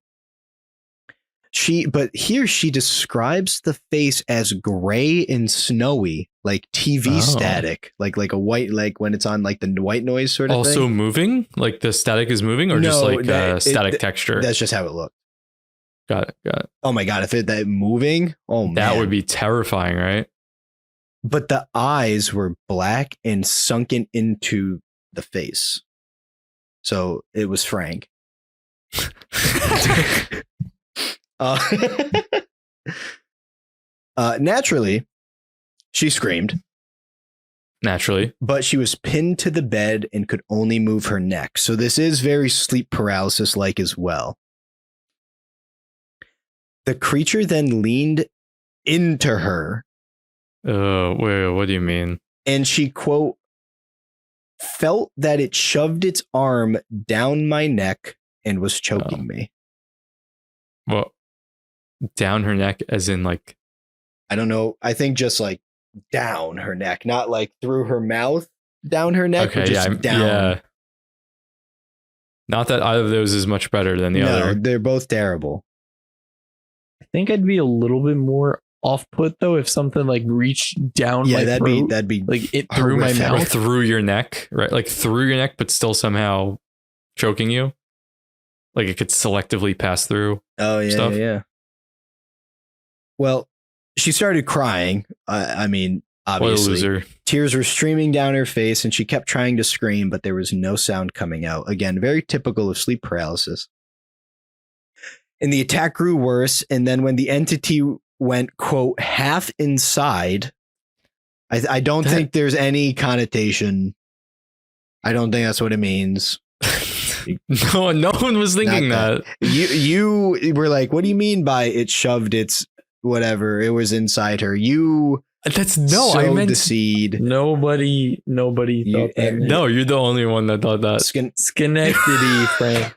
But here she describes the face as gray and snowy, like TV static, like a white, like when it's on like the white noise sort of thing. Also moving, like the static is moving, or just like static texture. That's just how it looked. Got it. Oh my god, if that moving, oh man, that would be terrifying, right? But the eyes were black and sunken into the face, so it was Frank. Naturally, she screamed. Naturally. But she was pinned to the bed and could only move her neck. So this is very sleep paralysis like as well. The creature then leaned into her. Wait, what do you mean? And she, quote, felt that it shoved its arm down my neck and was choking me. Well, down her neck as in like, I don't know. I think just like down her neck, not like through her mouth down her neck, okay, but just down. Yeah. Not that either of those is much better than the other. They're both terrible. I think I'd be a little bit more off-put though if something like reached down my throat. That'd be like it through my horrific. Or mouth. through your neck, right? Like through your neck, but still somehow choking you. Like it could selectively pass through. Oh yeah, stuff. yeah. Well, she started crying. I mean, What a obviously, loser. tears were streaming down her face, and she kept trying to scream, but there was no sound coming out. Again, very typical of sleep paralysis. And the attack grew worse, and then when the entity went, quote, half inside, I don't think there's any connotation. I don't think that's what it means. No one was thinking that. You were like, what do you mean by it shoved its whatever? It was inside her. That's no, I meant the seed. Nobody thought that. No, you're the only one that thought that. Schenectady, Frank.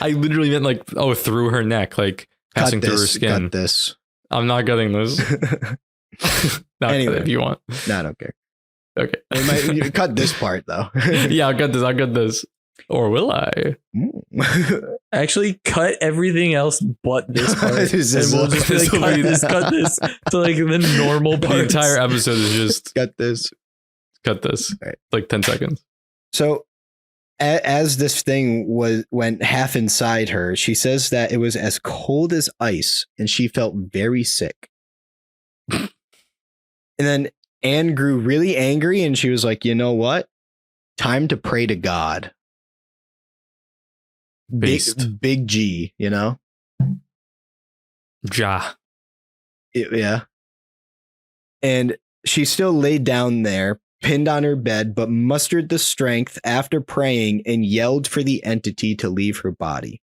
I literally meant like, through her neck, like passing through her skin. Cut this. I'm not getting this. Anyway. If you want. No, I don't care. Okay. You cut this part though. Yeah, I'll cut this. Or will I? Actually, cut everything else but this part. This and is- we'll just be like, cut this to like the normal part. The entire episode is just cut this. cut this. Right. Like 10 seconds. So as this thing went half inside her, she says that it was as cold as ice and she felt very sick. And then Anne grew really angry and she was like, you know what? Time to pray to God. Based. Big G, you know? Ja. Yeah. And she still laid down there, pinned on her bed, but mustered the strength after praying and yelled for the entity to leave her body.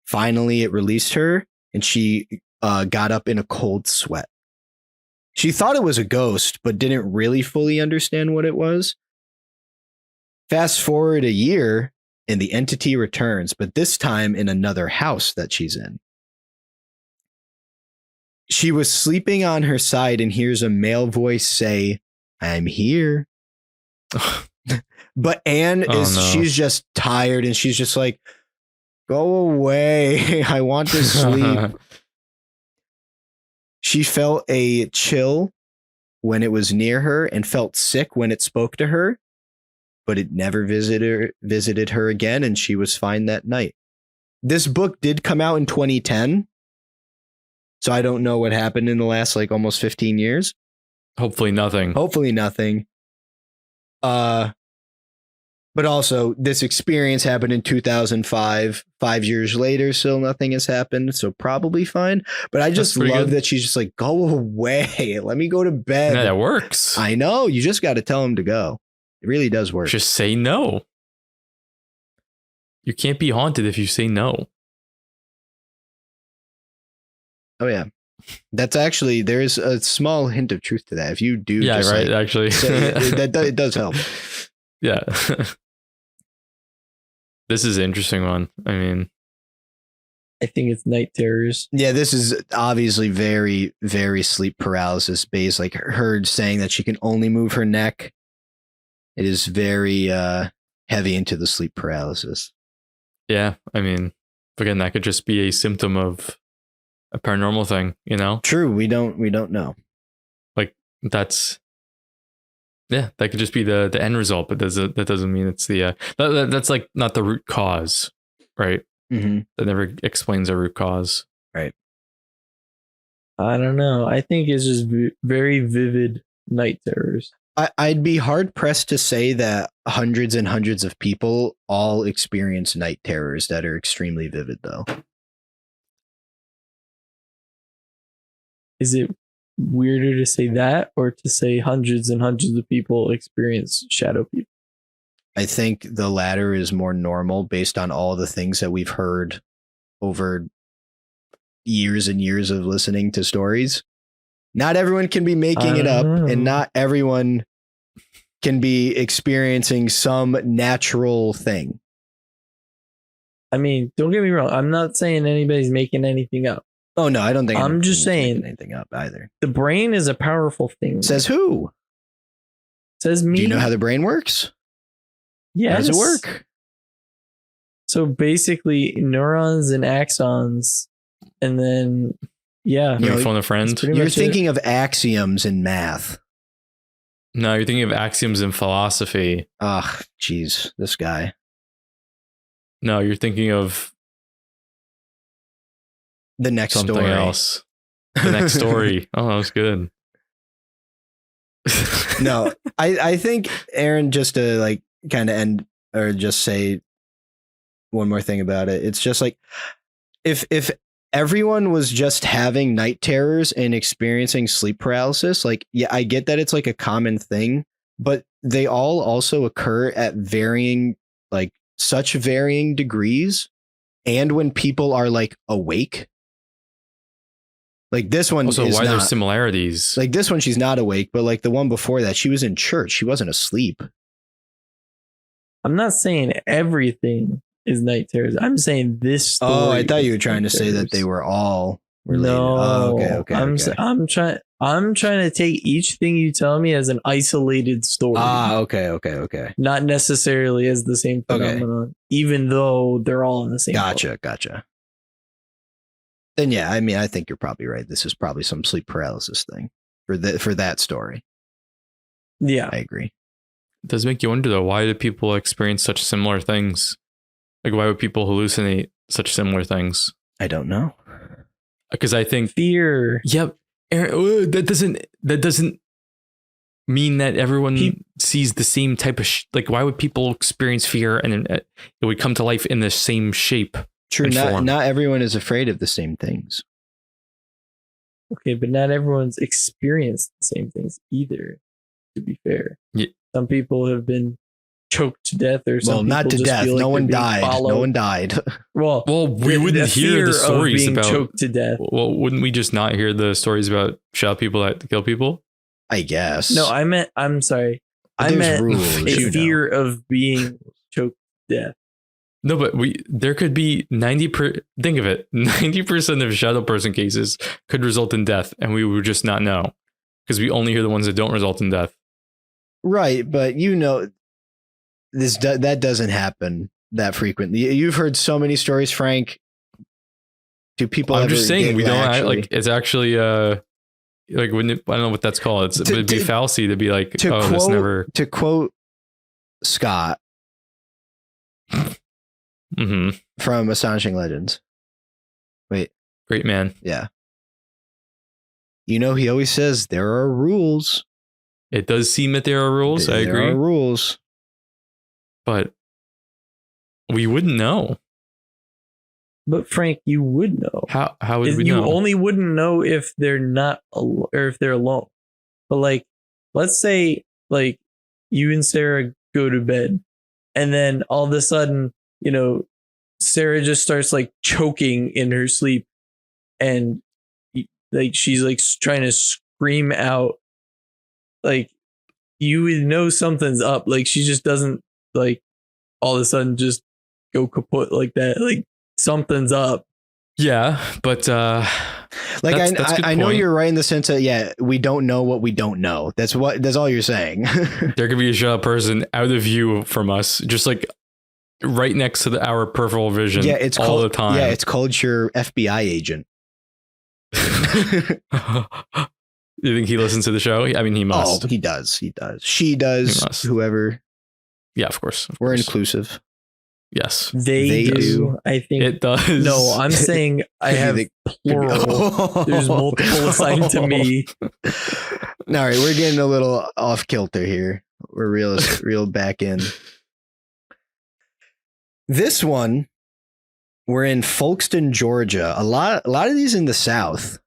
Finally, it released her and she got up in a cold sweat. She thought it was a ghost, but didn't really fully understand what it was. Fast forward a year and the entity returns, but this time in another house that she's in. She was sleeping on her side and hears a male voice say, I'm here. But Anne she's just tired and she's just like, go away. I want to sleep. She felt a chill when it was near her and felt sick when it spoke to her, but it never visited her again, and she was fine that night. This book did come out in 2010, so I don't know what happened in the last like almost 15 years. Hopefully nothing. Hopefully nothing. But also, this experience happened in 2005. 5 years later, still nothing has happened. So probably fine. But I just pretty love good. that she's just like, go away. Let me go to bed. Yeah, that works. I know. You just got to tell him to go. It really does work. Just say no. You can't be haunted if you say no. Oh, yeah. That's actually, there's a small hint of truth to that. If you do, Yeah, just right. like, Actually, it does help. Yeah. This is an interesting one. I mean, I think it's night terrors. Yeah, this is obviously very, very sleep paralysis based. Like her saying that she can only move her neck. It is very heavy into the sleep paralysis. yeah. I mean, again, that could just be a symptom of a paranormal thing, you know? True, we don't know. Like that could just be the end result, but that doesn't mean it's the that's like not the root cause, right? Mm-hmm. That never explains a root cause. Right. I don't know. I think it's just very vivid night terrors. I'd be hard pressed to say that hundreds and hundreds of people all experience night terrors that are extremely vivid, though. Is it weirder to say that or to say hundreds and hundreds of people experience shadow people? I think the latter is more normal based on all the things that we've heard over years and years of listening to stories. Not everyone can be making it up, and not everyone can be experiencing some natural thing. I mean, don't get me wrong. I'm not saying anybody's making anything up. Oh, no, I don't think I'm just saying making anything up either. The brain is a powerful thing. Says who? Says me. Do you know how the brain works? Yes. How does it work? So basically, neurons and axons, and then You phone a friend. You're thinking of axioms in math. No, you're thinking of axioms in philosophy. Ugh, jeez, this guy. No, you're thinking of The next something story. else. The next story. Oh, that was good. No, I think Aaron, just to like kind of end or just say one more thing about it. It's just like if everyone was just having night terrors and experiencing sleep paralysis, like, yeah, I get that it's like a common thing, but they all also occur at varying, like such varying degrees. And when people are like awake, like this one Also, is why not, there's similarities? like this one, she's not awake, but like the one before that, she was in church. She wasn't asleep. I'm not saying everything is night terrors. I'm saying this story. Oh, I thought you is were trying night to say that terrors. they were all related. No. Oh, okay. I'm trying to take each thing you tell me as an isolated story. Okay. Not necessarily as the same phenomenon, even though they're all in the same. Gotcha. Then yeah, I mean, I think you're probably right. This is probably some sleep paralysis thing for that story. Yeah, I agree. It does make you wonder though, why do people experience such similar things? Like, why would people hallucinate such similar things? I don't know. Because I think fear. Yep. That doesn't mean that everyone sees the same type of like, why would people experience fear and it would come to life in the same shape? True. Form? Not everyone is afraid of the same things. Okay, but not everyone's experienced the same things either. To be fair, Yeah. Some people have been choked to death, or some Well, not people to just death. feel like No one they're being died. followed. No one died. Well, we wouldn't hear fear the of stories being about choked to death. Well, wouldn't we just not hear the stories about shadow people that kill people? I guess. No, I'm sorry. But I there's meant rules, a fear of being choked to death. No, but there could be think of it, 90% of shadow person cases could result in death, and we would just not know because we only hear the ones that don't result in death. Right, but that doesn't happen that frequently. You've heard so many stories, Frank. Do people? I'm just saying we don't actually, like. It's actually like when I don't know what that's called. It would be fallacy to be like, this never. To quote Scott from Astonishing Legends. Wait, great man. Yeah. He always says there are rules. It does seem that there are rules. I agree. There are rules. but we wouldn't know. But Frank, you would know. How would we You know? only wouldn't know if they're not or if they're alone. But like, let's say like you and Sarah go to bed, and then all of a sudden, Sarah just starts like choking in her sleep, and like she's like trying to scream out. Like, you would know something's up. Like, she just doesn't like all of a sudden just go kaput like that. Like, something's up. Yeah, but like that's a good I know point. you're right in the sense that we don't know what we don't know. That's all you're saying. There could be a shut person out of view from us, just like right next to our peripheral vision. Yeah, it's all called, the time. Yeah, it's called your FBI agent. You think he listens to the show? I mean, he must. Oh, he does. He does. She does. He must. Whoever. Yeah, of course. We're inclusive. Yes, They do. I think it does. No, I'm saying I have plural. There's multiple assigned to me. All right, we're getting a little off kilter here. We're real back in. This one, we're in Folkston, Georgia. A lot of these in the South.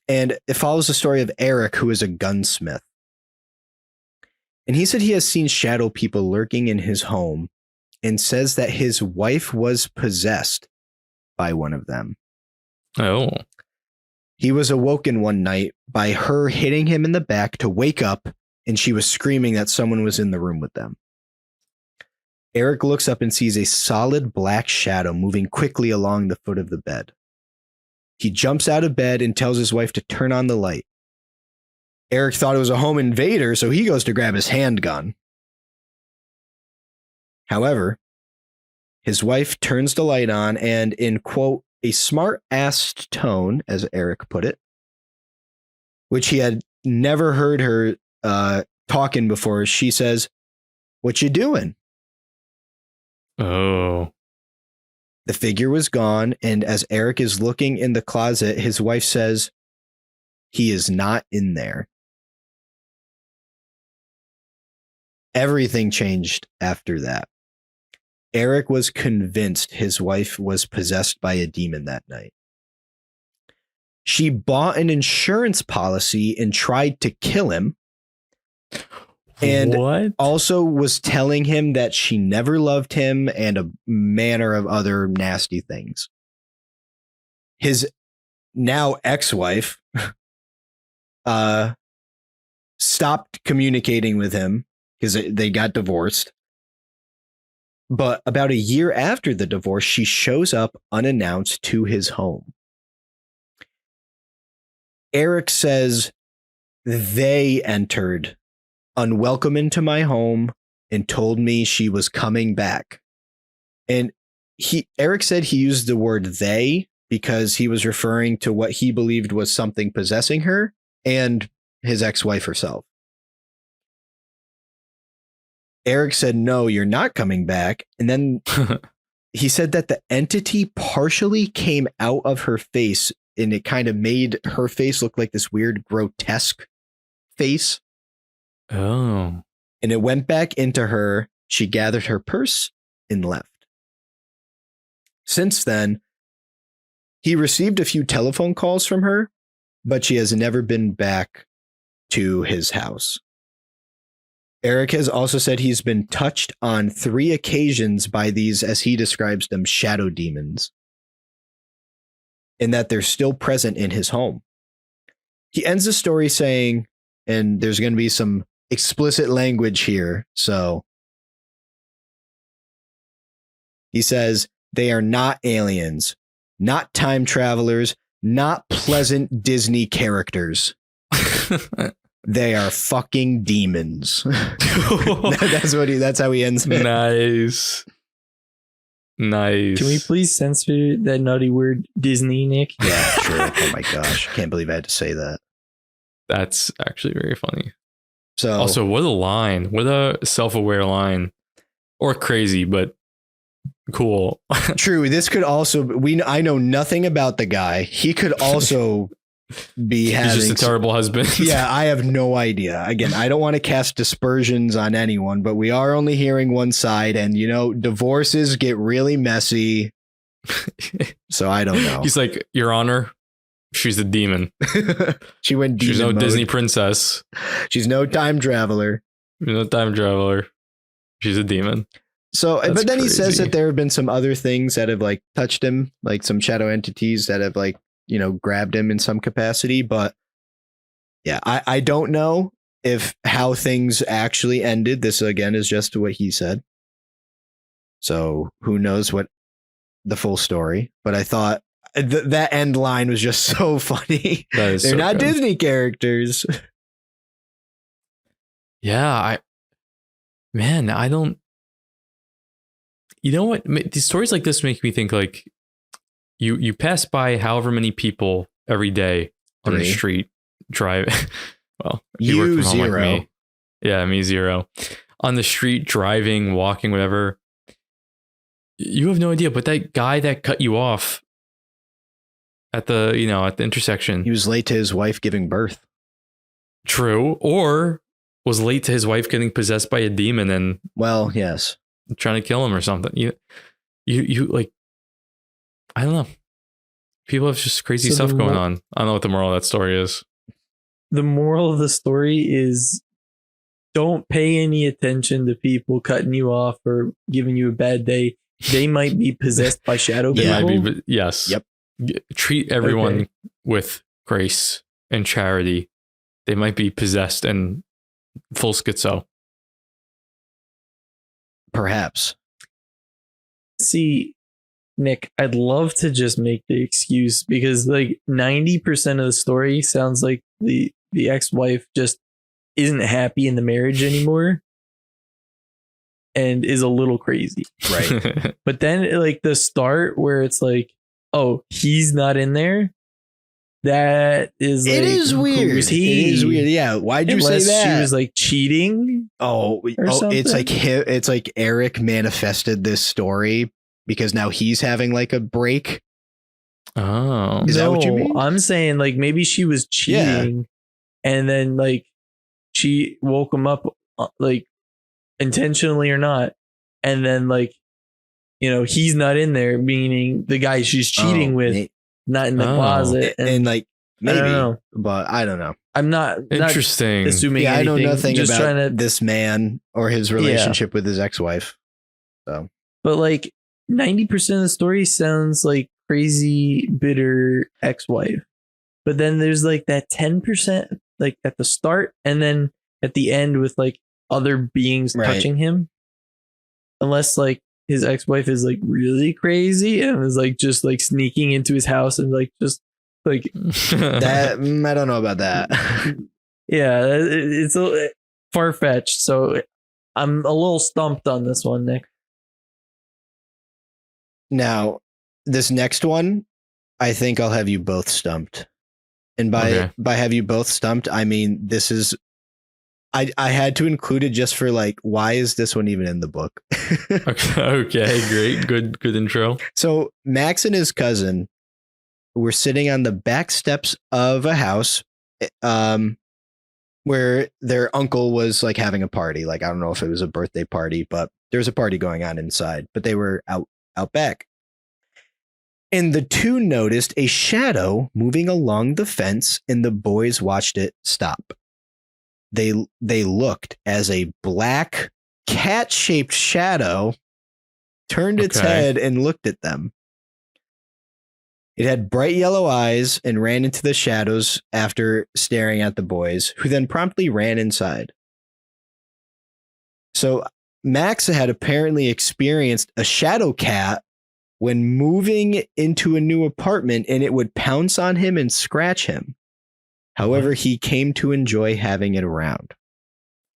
And it follows the story of Eric, who is a gunsmith. And he said he has seen shadow people lurking in his home and says that his wife was possessed by one of them. Oh. He was awoken one night by her hitting him in the back to wake up, and she was screaming that someone was in the room with them. Eric looks up and sees a solid black shadow moving quickly along the foot of the bed. He jumps out of bed and tells his wife to turn on the light. Eric thought it was a home invader, so he goes to grab his handgun. However, his wife turns the light on and, in quote, a smart-assed tone, as Eric put it, which he had never heard her talking before, she says, "What you doing?" Oh. The figure was gone, and as Eric is looking in the closet, his wife says, "He is not in there." Everything changed after that. Eric was convinced his wife was possessed by a demon that night. She bought an insurance policy and tried to kill him. And what? Also was telling him that she never loved him and a manner of other nasty things. His now ex-wife stopped communicating with him because they got divorced. But about a year after the divorce, she shows up unannounced to his home. Eric says they entered unwelcome into my home and told me she was coming back. And Eric said he used the word they because he was referring to what he believed was something possessing her and his ex-wife herself. Eric said, "No, you're not coming back." And then he said that the entity partially came out of her face and it kind of made her face look like this weird grotesque face. Oh. And it went back into her. She gathered her purse and left. Since then, he received a few telephone calls from her, but she has never been back to his house. Eric has also said he's been touched on 3 occasions by these, as he describes them, shadow demons, and that they're still present in his home. He ends the story saying, and there's going to be some explicit language here, so he says, "They are not aliens, not time travelers, not pleasant Disney characters. They are fucking demons." That's how he ends it. Nice. Nice. Can we please censor that naughty word Disney, Nick? Yeah, sure. Oh my gosh. Can't believe I had to say that. That's actually very funny. So Also, what a line. What a self-aware line. Or crazy, but cool. true. This could also I know nothing about the guy. He could also be having. He's just a terrible husband. Yeah, I have no idea. Again, I don't want to cast dispersions on anyone, but we are only hearing one side, and divorces get really messy. So I don't know. He's like, Your Honor, she's a demon. She went demon She's no mode. Disney princess. She's no time traveler. She's no time traveler. She's a demon. So, That's but then he says crazy. that there have been some other things that have like touched him, like some shadow entities that have like, grabbed him in some capacity. But yeah, I don't know if how things actually ended. This again is just what he said. So who knows what the full story, but I thought that end line was just so funny. That is They're so not good. Disney characters. Yeah, I don't. You know what? These stories like this make me think like you pass by however many people every day on the 3. street drive. Well, You work from home like 0. me. Yeah, me 0. On the street, driving, walking, whatever. You have no idea, but that guy that cut you off at the intersection. He was late to his wife giving birth. True, or was late to his wife getting possessed by a demon and Well, yes. trying to kill him or something. You like, I don't know. People have just crazy So stuff the going mo- on. I don't know what the moral of that story is. The moral of the story is don't pay any attention to people cutting you off or giving you a bad day. They might be possessed by shadow It Yeah. might people. be, but yes. Yep. Treat everyone Okay. with grace and charity. They might be possessed and full schizo. Perhaps. See, Nick, I'd love to just make the excuse because like 90% of the story sounds like the ex-wife just isn't happy in the marriage anymore and is a little crazy. Right. But then like the start where it's like, oh, he's not in there. That is like, It is weird. who's he? It is weird. Yeah. Why'd you Unless say that? she was like cheating. It's something? like it's like Eric manifested this story because now he's having like a break. Oh. Is that what you No, mean? I'm saying like maybe she was cheating and then like she woke him up like intentionally or not. And then like, he's not in there, meaning the guy she's cheating with, not in the Oh. closet. And like I don't maybe, know. but I don't know. I'm not Interesting. assuming Yeah, anything. I know nothing just about trying to, this man or his relationship with his ex-wife. So but like 90% of the story sounds like crazy, bitter ex-wife. But then there's like that 10% like at the start and then at the end with like other beings Right. touching him. Unless like his ex-wife is like really crazy and is like just like sneaking into his house and like just like that I don't know about that. yeah, it's a far-fetched. So I'm a little stumped on this one, Nick. Now, this next one, I think I'll have you both stumped. And by have you both stumped, I mean this is I had to include it just for like, why is this one even in the book? Okay, great. Good intro. So Max and his cousin were sitting on the back steps of a house where their uncle was like having a party. Like, I don't know if it was a birthday party, but there was a party going on inside, but they were out back. And the two noticed a shadow moving along the fence, and the boys watched it stop. They looked as a black cat-shaped shadow turned its Okay. head and looked at them. It had bright yellow eyes and ran into the shadows after staring at the boys, who then promptly ran inside. So Max had apparently experienced a shadow cat when moving into a new apartment, and it would pounce on him and scratch him. However, he came to enjoy having it around.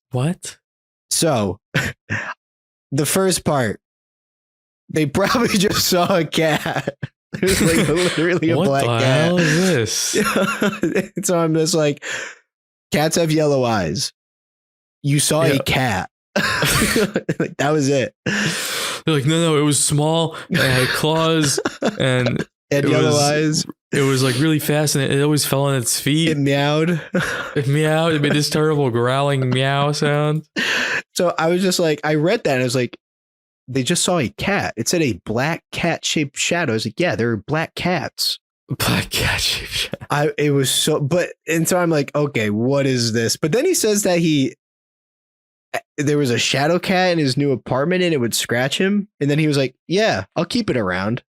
What? So, the first part, they probably just saw a cat. There's like literally a What black the cat. hell is this? So I'm just like, cats have yellow eyes. You saw a Yeah. cat. Like, that was it. They're like, no, it was small and it had claws and It had It yellow was- eyes. It was like really fast, and it always fell on its feet. It meowed. It meowed. It made this terrible growling meow sound. So I was just like, I read that and I was like, they just saw a cat. It said a black cat shaped shadow. I was like, yeah, there are black cats. Black cat shaped shadow. It was so, and so I'm like, okay, what is this? But then he says that there was a shadow cat in his new apartment and it would scratch him. And then he was like, yeah, I'll keep it around.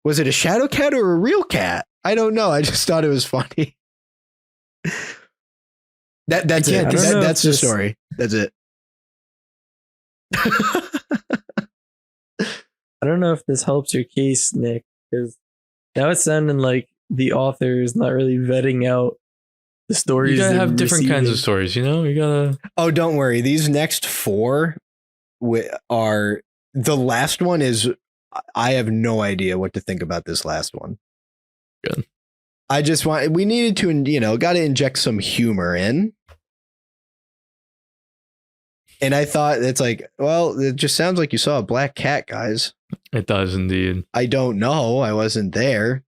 Was it a shadow cat or a real cat? I don't know. I just thought it was funny. That's it. That's the story. That's it. I don't know if this helps your case, Nick, because now it's sounding like the author is not really vetting out the stories. You gotta have different kinds of stories, you know? You gotta. Oh, don't worry. These next 4 are, the last one is, I have no idea what to think about this last one. Good. We needed to, got to inject some humor in. And I thought it's like, well, it just sounds like you saw a black cat, guys. It does indeed. I don't know. I wasn't there.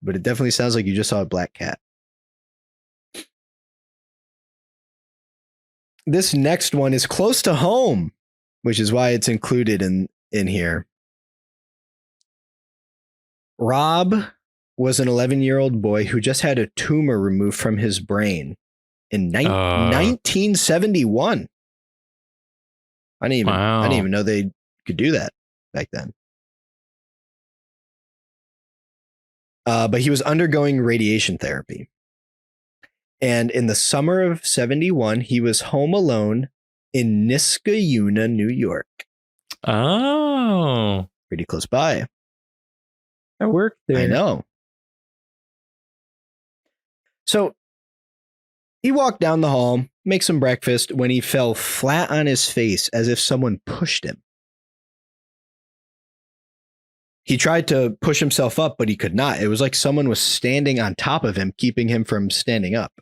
But it definitely sounds like you just saw a black cat. This next one is close to home, which is why it's included in here. Rob was an 11-year-old boy who just had a tumor removed from his brain in 1971. I didn't even know they could do that back then. But he was undergoing radiation therapy. And in the summer of 71, he was home alone in Niskayuna, New York. Oh. Pretty close by. I worked there. I know. So he walked down the hall, make some breakfast, when he fell flat on his face as if someone pushed him. He tried to push himself up, but he could not. It was like someone was standing on top of him, keeping him from standing up.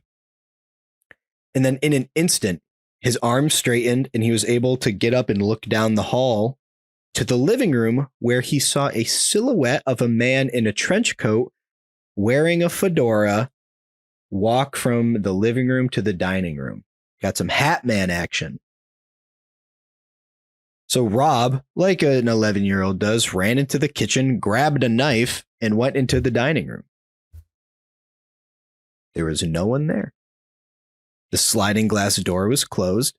And then in an instant, his arms straightened and he was able to get up and look down the hall to the living room, where he saw a silhouette of a man in a trench coat wearing a fedora walk from the living room to the dining room. Got some Hat Man action. So Rob, like an 11-year-old does, ran into the kitchen, grabbed a knife, and went into the dining room. There was no one there. The sliding glass door was closed.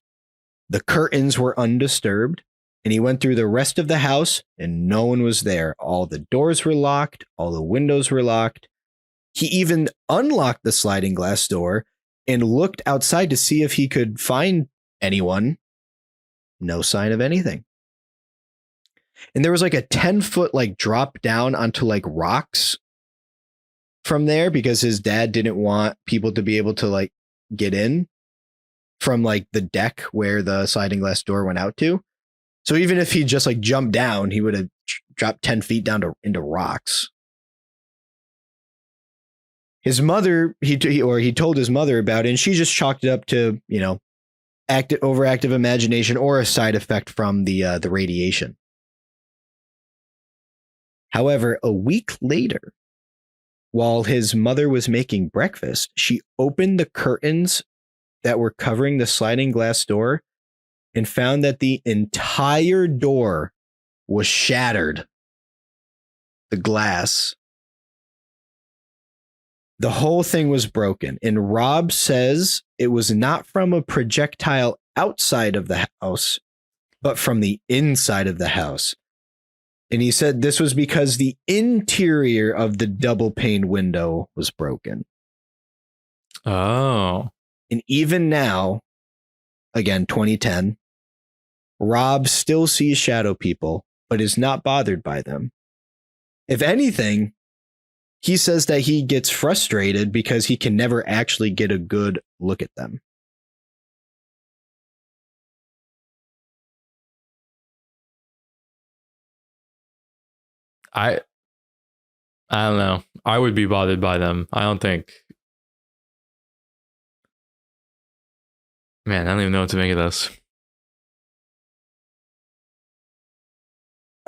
The curtains were undisturbed. And he went through the rest of the house and no one was there. All the doors were locked. All the windows were locked. He even unlocked the sliding glass door and looked outside to see if he could find anyone. No sign of anything. And there was like a 10-foot like drop down onto like rocks from there, because his dad didn't want people to be able to like get in from like the deck where the sliding glass door went out to. So even if he just like jumped down, he would have dropped 10 feet down into rocks. His mother, he told his mother about it, and she just chalked it up to, overactive imagination or a side effect from the radiation. However, a week later, while his mother was making breakfast, she opened the curtains that were covering the sliding glass door and found that the entire door was shattered. The glass. The whole thing was broken. And Rob says it was not from a projectile outside of the house, but from the inside of the house. And he said this was because the interior of the double pane window was broken. Oh. And even now, again, 2010, Rob still sees shadow people, but is not bothered by them. If anything, he says that he gets frustrated because he can never actually get a good look at them. I don't know. I would be bothered by them. I don't think. Man, I don't even know what to make of this.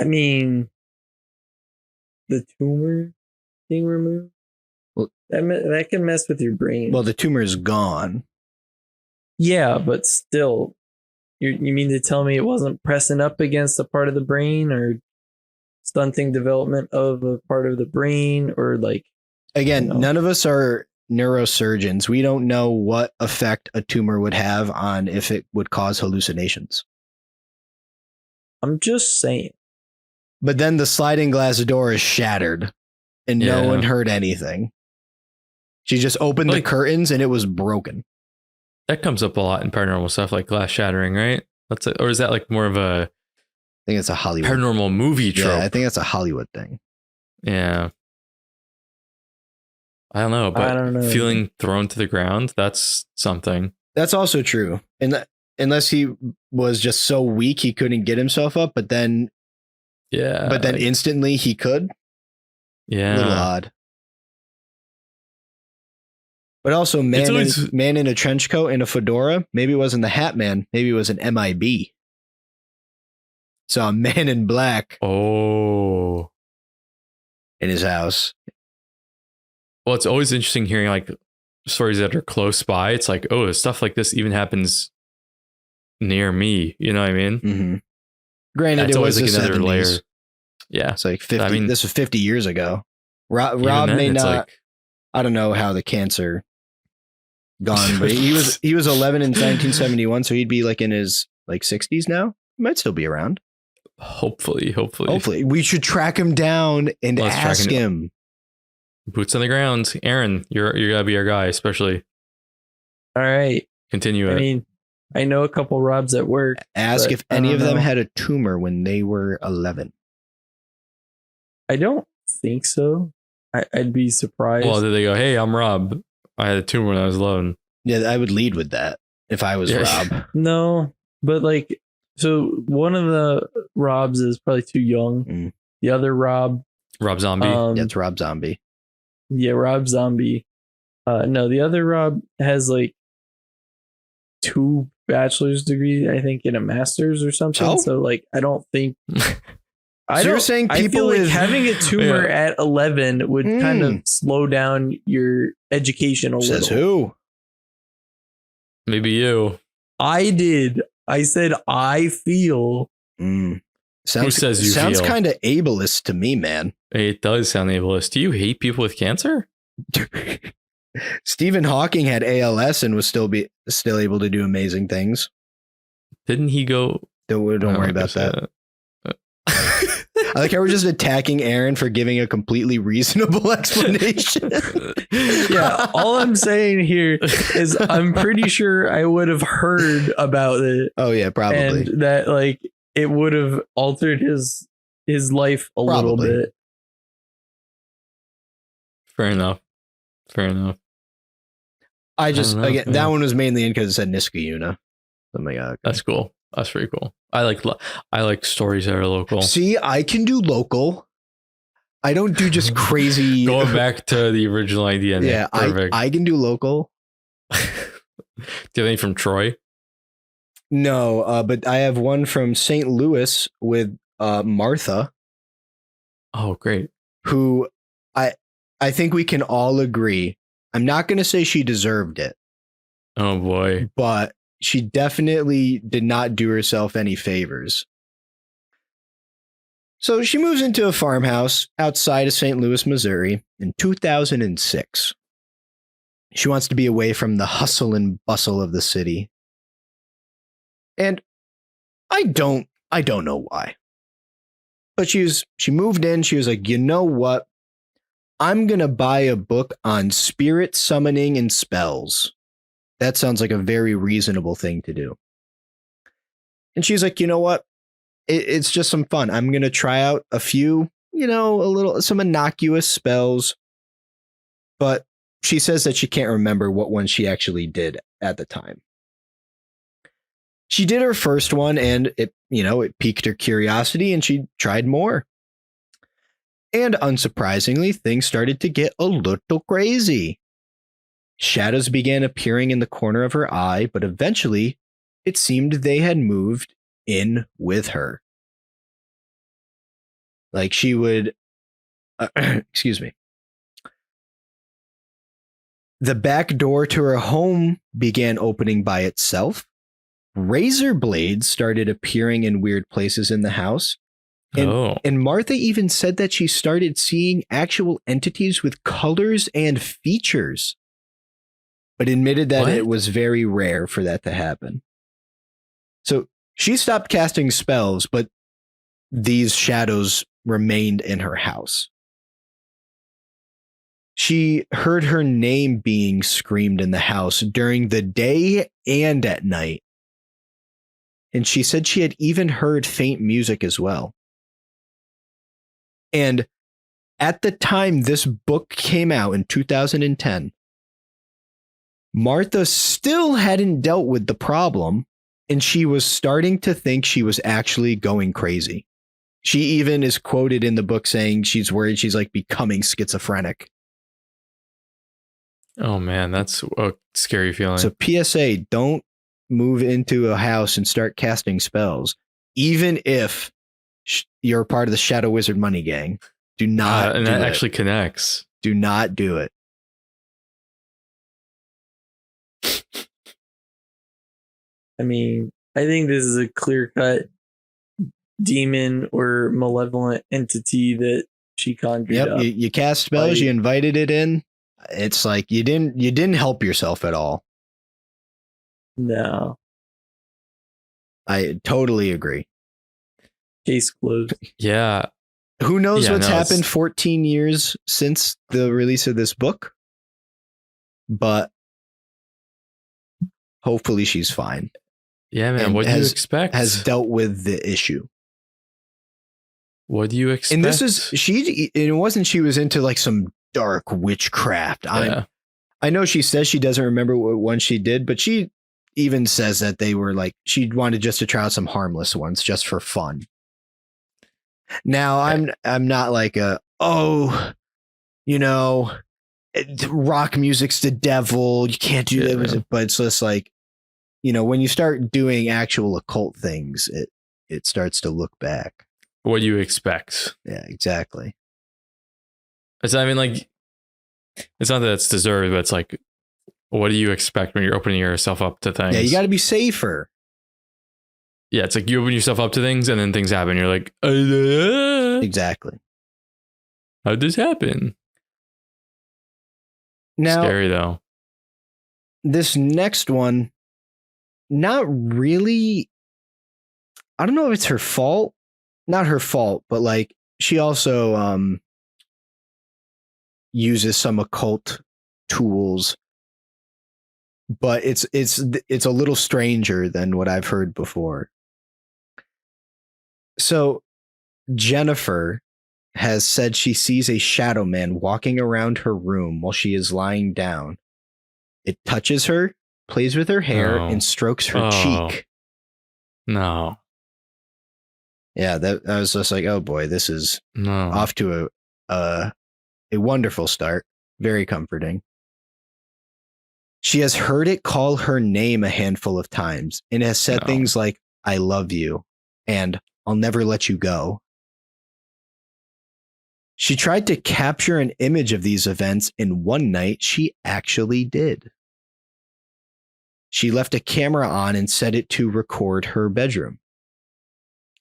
I mean, the tumor being removed? Well- That can mess with your brain. Well, the tumor is gone. Yeah, but still, you mean to tell me it wasn't pressing up against a part of the brain or stunting development of a part of the brain or like... Again, You know. none of us are neurosurgeons. We don't know what effect a tumor would have on if it would cause hallucinations. I'm just saying. But then the sliding glass door is shattered and no Yeah. one heard anything. She just opened the Like- curtains and it was broken. That comes up a lot in paranormal stuff, like glass shattering, right? Or is that like more of a I think it's a Hollywood. paranormal movie trope? Yeah, I think that's a Hollywood thing. Yeah. I don't know, but I don't know. feeling thrown to the ground, that's something. That's also true. And unless he was just so weak he couldn't get himself up, but then Yeah. like, instantly he could. A little yeah. odd. But also It's always- man in a trench coat and a fedora. Maybe it wasn't the Hat Man. Maybe it was an MIB. So a man in black Oh. in his house. Well, it's always interesting hearing like stories that are close by. It's like, oh, stuff like this even happens near me. You know what I mean? Mm-hmm. Granted, That's it always was like the another 70s. layer. Yeah. It's like 50. I mean- this was 50 years ago. Rob Even then, may it's not. like, I don't know how the cancer gone, but he was 11 in 1971, so he'd be like in his like 60s now. He might still be around. hopefully. Hopefully, we should track him down and Let's track ask him. him. Boots on the ground. Aaron, you're gotta be our guy, especially. All right. Continue I it. mean, I know a couple Robs at work. Ask But if I any don't of them know. had a tumor when they were 11. I don't think so. I'd be surprised. Well, did they go, hey, I'm Rob. I had a tumor when I was 11. Yeah, I would lead with that if I was Yeah. Rob. No, but like, so one of the Robs is probably too young. Mm. The other Rob, Rob Zombie. That's Rob Zombie. yeah, Rob Zombie. No, the other Rob has like 2 bachelor's degrees, I think, and a master's or something. Oh. So like, I don't think. So you're saying I people feel like with- having a tumor at 11 would kind of slow down your education a Says little. who? Maybe you. I did. I said I feel. Who Sounds says you sounds feel? kind of ableist to me, man. It does sound ableist. Do you hate people with cancer? Stephen Hawking had ALS and was still able to do amazing things. Didn't he go? Don't worry about that. I like how we're just attacking Aaron for giving a completely reasonable explanation. Yeah, all I'm saying here is I'm pretty sure I would have heard about it Oh yeah, probably. and that like it would have altered his life a little Probably. bit. Fair enough. I just don't know, again yeah. that one was mainly in because it said Niskayuna. I'm like, okay. That's cool. That's pretty cool. I like stories that are local. See, I can do local. I don't do just crazy. Going back to the original idea. Nick. Yeah, Perfect. I can do local. Do you have any from Troy? No, but I have one from St. Louis with Martha, Oh, great. who I think we can all agree. I'm not going to say she deserved it, Oh boy. but she definitely did not do herself any favors. So she moves into a farmhouse outside of St. Louis, Missouri in 2006. She wants to be away from the hustle and bustle of the city. And I don't know why. But she moved in, she was like, "You know what? I'm going to buy a book on spirit summoning and spells. That sounds like a very reasonable thing to do." And she's like, "You know what? It's just some fun. I'm going to try out a few, some innocuous spells." But she says that she can't remember what one she actually did at the time. She did her first one and it piqued her curiosity and she tried more. And unsurprisingly, things started to get a little crazy. Shadows began appearing in the corner of her eye, but eventually it seemed they had moved in with her. Like she would, excuse me. The back door to her home began opening by itself. Razor blades started appearing in weird places in the house. And Martha even said that she started seeing actual entities with colors and features, but admitted that it was very rare for that to happen. So she stopped casting spells, but these shadows remained in her house. She heard her name being screamed in the house during the day and at night. And she said she had even heard faint music as well. And at the time this book came out in 2010, Martha still hadn't dealt with the problem, and she was starting to think she was actually going crazy. She even is quoted in the book saying she's worried she's like becoming schizophrenic. Oh man, that's a scary feeling. So PSA, don't move into a house and start casting spells, even if you're part of the Shadow Wizard money gang. Do not and do that it. actually connects. Do not do it. I mean, I think this is a clear-cut demon or malevolent entity that she conjured up. You cast spells, you invited it in. It's like you didn't help yourself at all. No. I totally agree. Case closed. Yeah. Who knows what's happened 14 years since the release of this book? But hopefully she's fine. Yeah, man. What do you expect? Has dealt with the issue. What do you expect? And this is it wasn't she was into like some dark witchcraft. Yeah. I know she says she doesn't remember what one she did, but she even says that they were like she wanted just to try out some harmless ones just for fun. Now I'm not like rock music's the devil. You can't do that with it, but it's just like, when you start doing actual occult things, it starts to look back. What do you expect? Yeah, exactly. It's not that it's deserved, but it's like, what do you expect when you're opening yourself up to things? Yeah, you got to be safer. Yeah, it's like you open yourself up to things and then things happen. You're like, exactly. How'd this happen? Now, scary though. This next one, not really. I don't know if it's her fault. Not her fault, but like she also uses some occult tools. But it's a little stranger than what I've heard before. So Jennifer has said she sees a shadow man walking around her room while she is lying down. It touches her, plays with her hair, and strokes her cheek. No. Yeah, that I was just like, oh boy, this is off to a wonderful start. Very comforting. She has heard it call her name a handful of times and has said things like, I love you and I'll never let you go. She tried to capture an image of these events, and one night she actually did. She left a camera on and set it to record her bedroom.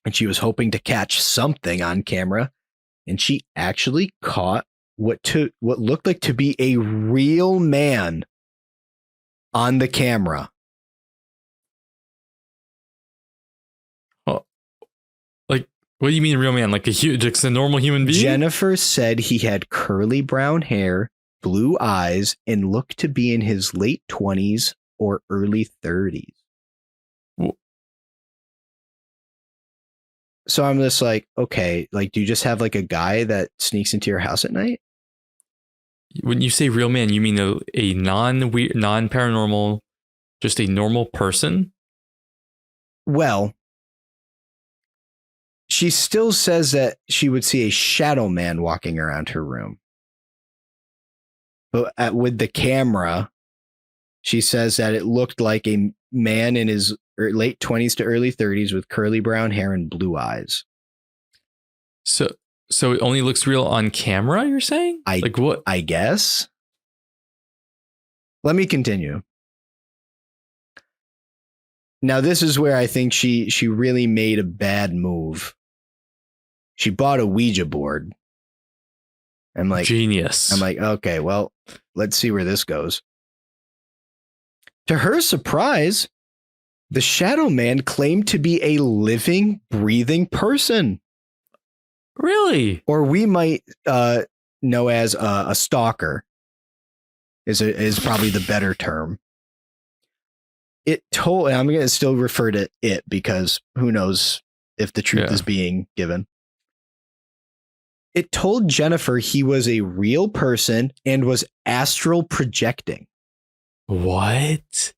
And she was hoping to catch something on camera, and she actually caught what looked like to be a real man on the camera. Oh, like, what do you mean real man? Like just a normal human being? Jennifer said he had curly brown hair, blue eyes, and looked to be in his late 20s or early 30s. So I'm just like, okay, like, do you just have like a guy that sneaks into your house at night? When you say real man, you mean a non-paranormal, just a normal person? Well, she still says that she would see a shadow man walking around her room. But with the camera, she says that it looked like a man in his late 20s to early 30s with curly brown hair and blue eyes. So it only looks real on camera, you're saying? Like what? I guess. let me continue. Now, this is where I think she really made a bad move. She bought a Ouija board. Genius. I'm like, okay, well, let's see where this goes. To her surprise, the Shadow Man claimed to be a living, breathing person. Really? Or we might know as a stalker is probably the better term. And I'm going to still refer to it because who knows if the truth is being given. It told Jennifer he was a real person and was astral projecting. What?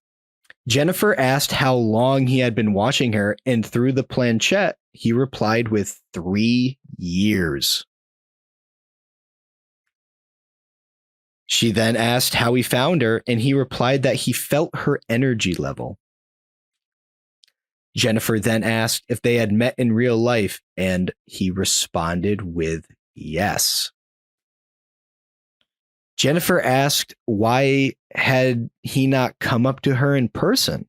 Jennifer asked how long he had been watching her, and through the planchette, he replied with 3 years. She then asked how he found her, and he replied that he felt her energy level. Jennifer then asked if they had met in real life, and he responded with yes. Jennifer asked why had he not come up to her in person?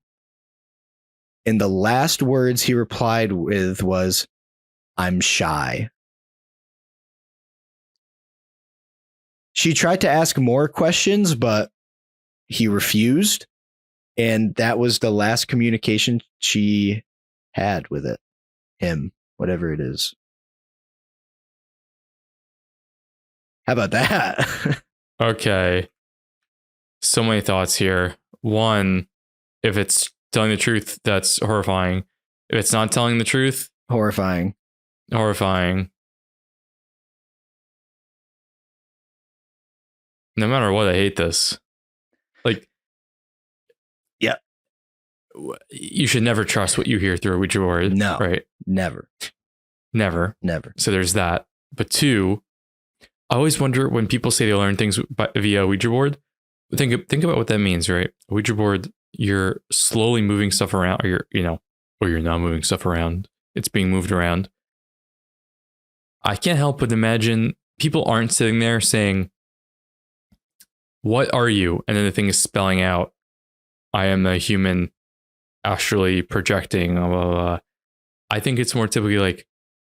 And the last words he replied with was, "I'm shy." She tried to ask more questions, but he refused. And that was the last communication she had with him, whatever it is. How about that? Okay. So many thoughts here. One, if it's telling the truth, that's horrifying. If it's not telling the truth, Horrifying. No matter what, I hate this. Like, yeah, you should never trust what you hear through a Ouija board. No, right? Never. So there's that. But two, I always wonder when people say they learn things via Ouija board. Think about what that means, right? A Ouija board, you're slowly moving stuff around, or you're not moving stuff around. It's being moved around. I can't help but imagine people aren't sitting there saying, "What are you?" And then the thing is spelling out, "I am a human astrally projecting." Blah, blah, blah. I think it's more typically like,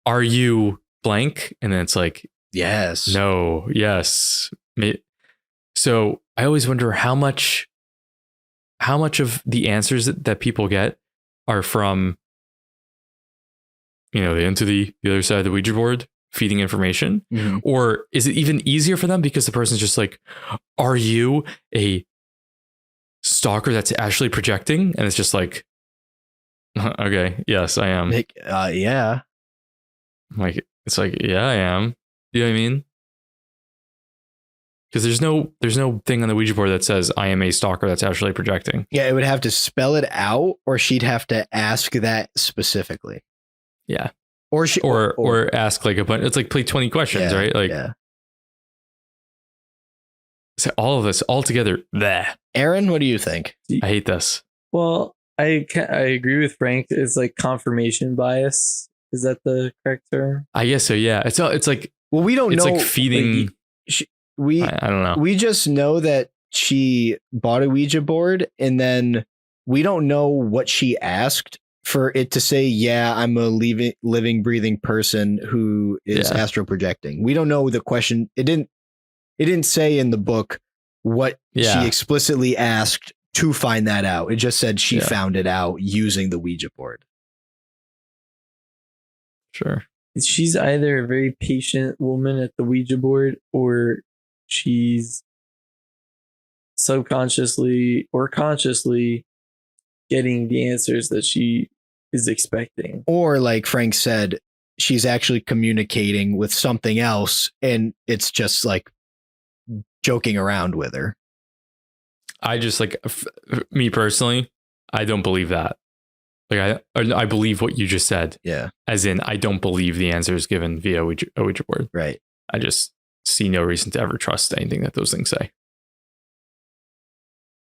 "Are you blank?" And then it's like, yes, no, yes. So I always wonder how much of the answers that people get are from, the entity, the other side of the Ouija board feeding information, or is it even easier for them because the person's just like, "Are you a stalker that's actually projecting?" And it's just like, okay, yes, I am. Yeah. Like, it's like, yeah, I am. You know what I mean? Because there's no thing on the Ouija board that says I am a stalker that's actually projecting. Yeah, it would have to spell it out, or she'd have to ask that specifically. Yeah. Or ask like a bunch. It's like play 20 questions, right? Like, so all of this all together. Bleh. Aaron, what do you think? I hate this. Well, I agree with Frank. It's like confirmation bias. Is that the correct term? I guess so. Yeah. It's like, well, we don't know. It's like feeding. I don't know. We just know that she bought a Ouija board, and then we don't know what she asked for it to say, "Yeah, I'm a living, breathing person who is astral projecting." We don't know the question. It didn't say in the book what she explicitly asked to find that out. It just said she found it out using the Ouija board. Sure. She's either a very patient woman at the Ouija board, or she's subconsciously or consciously getting the answers that she is expecting. Or like Frank said, she's actually communicating with something else, and it's just like joking around with her. I just me personally, I don't believe that. Like I believe what you just said. Yeah. As in, I don't believe the answers given via a Ouija board. Right. I just see no reason to ever trust anything that those things say.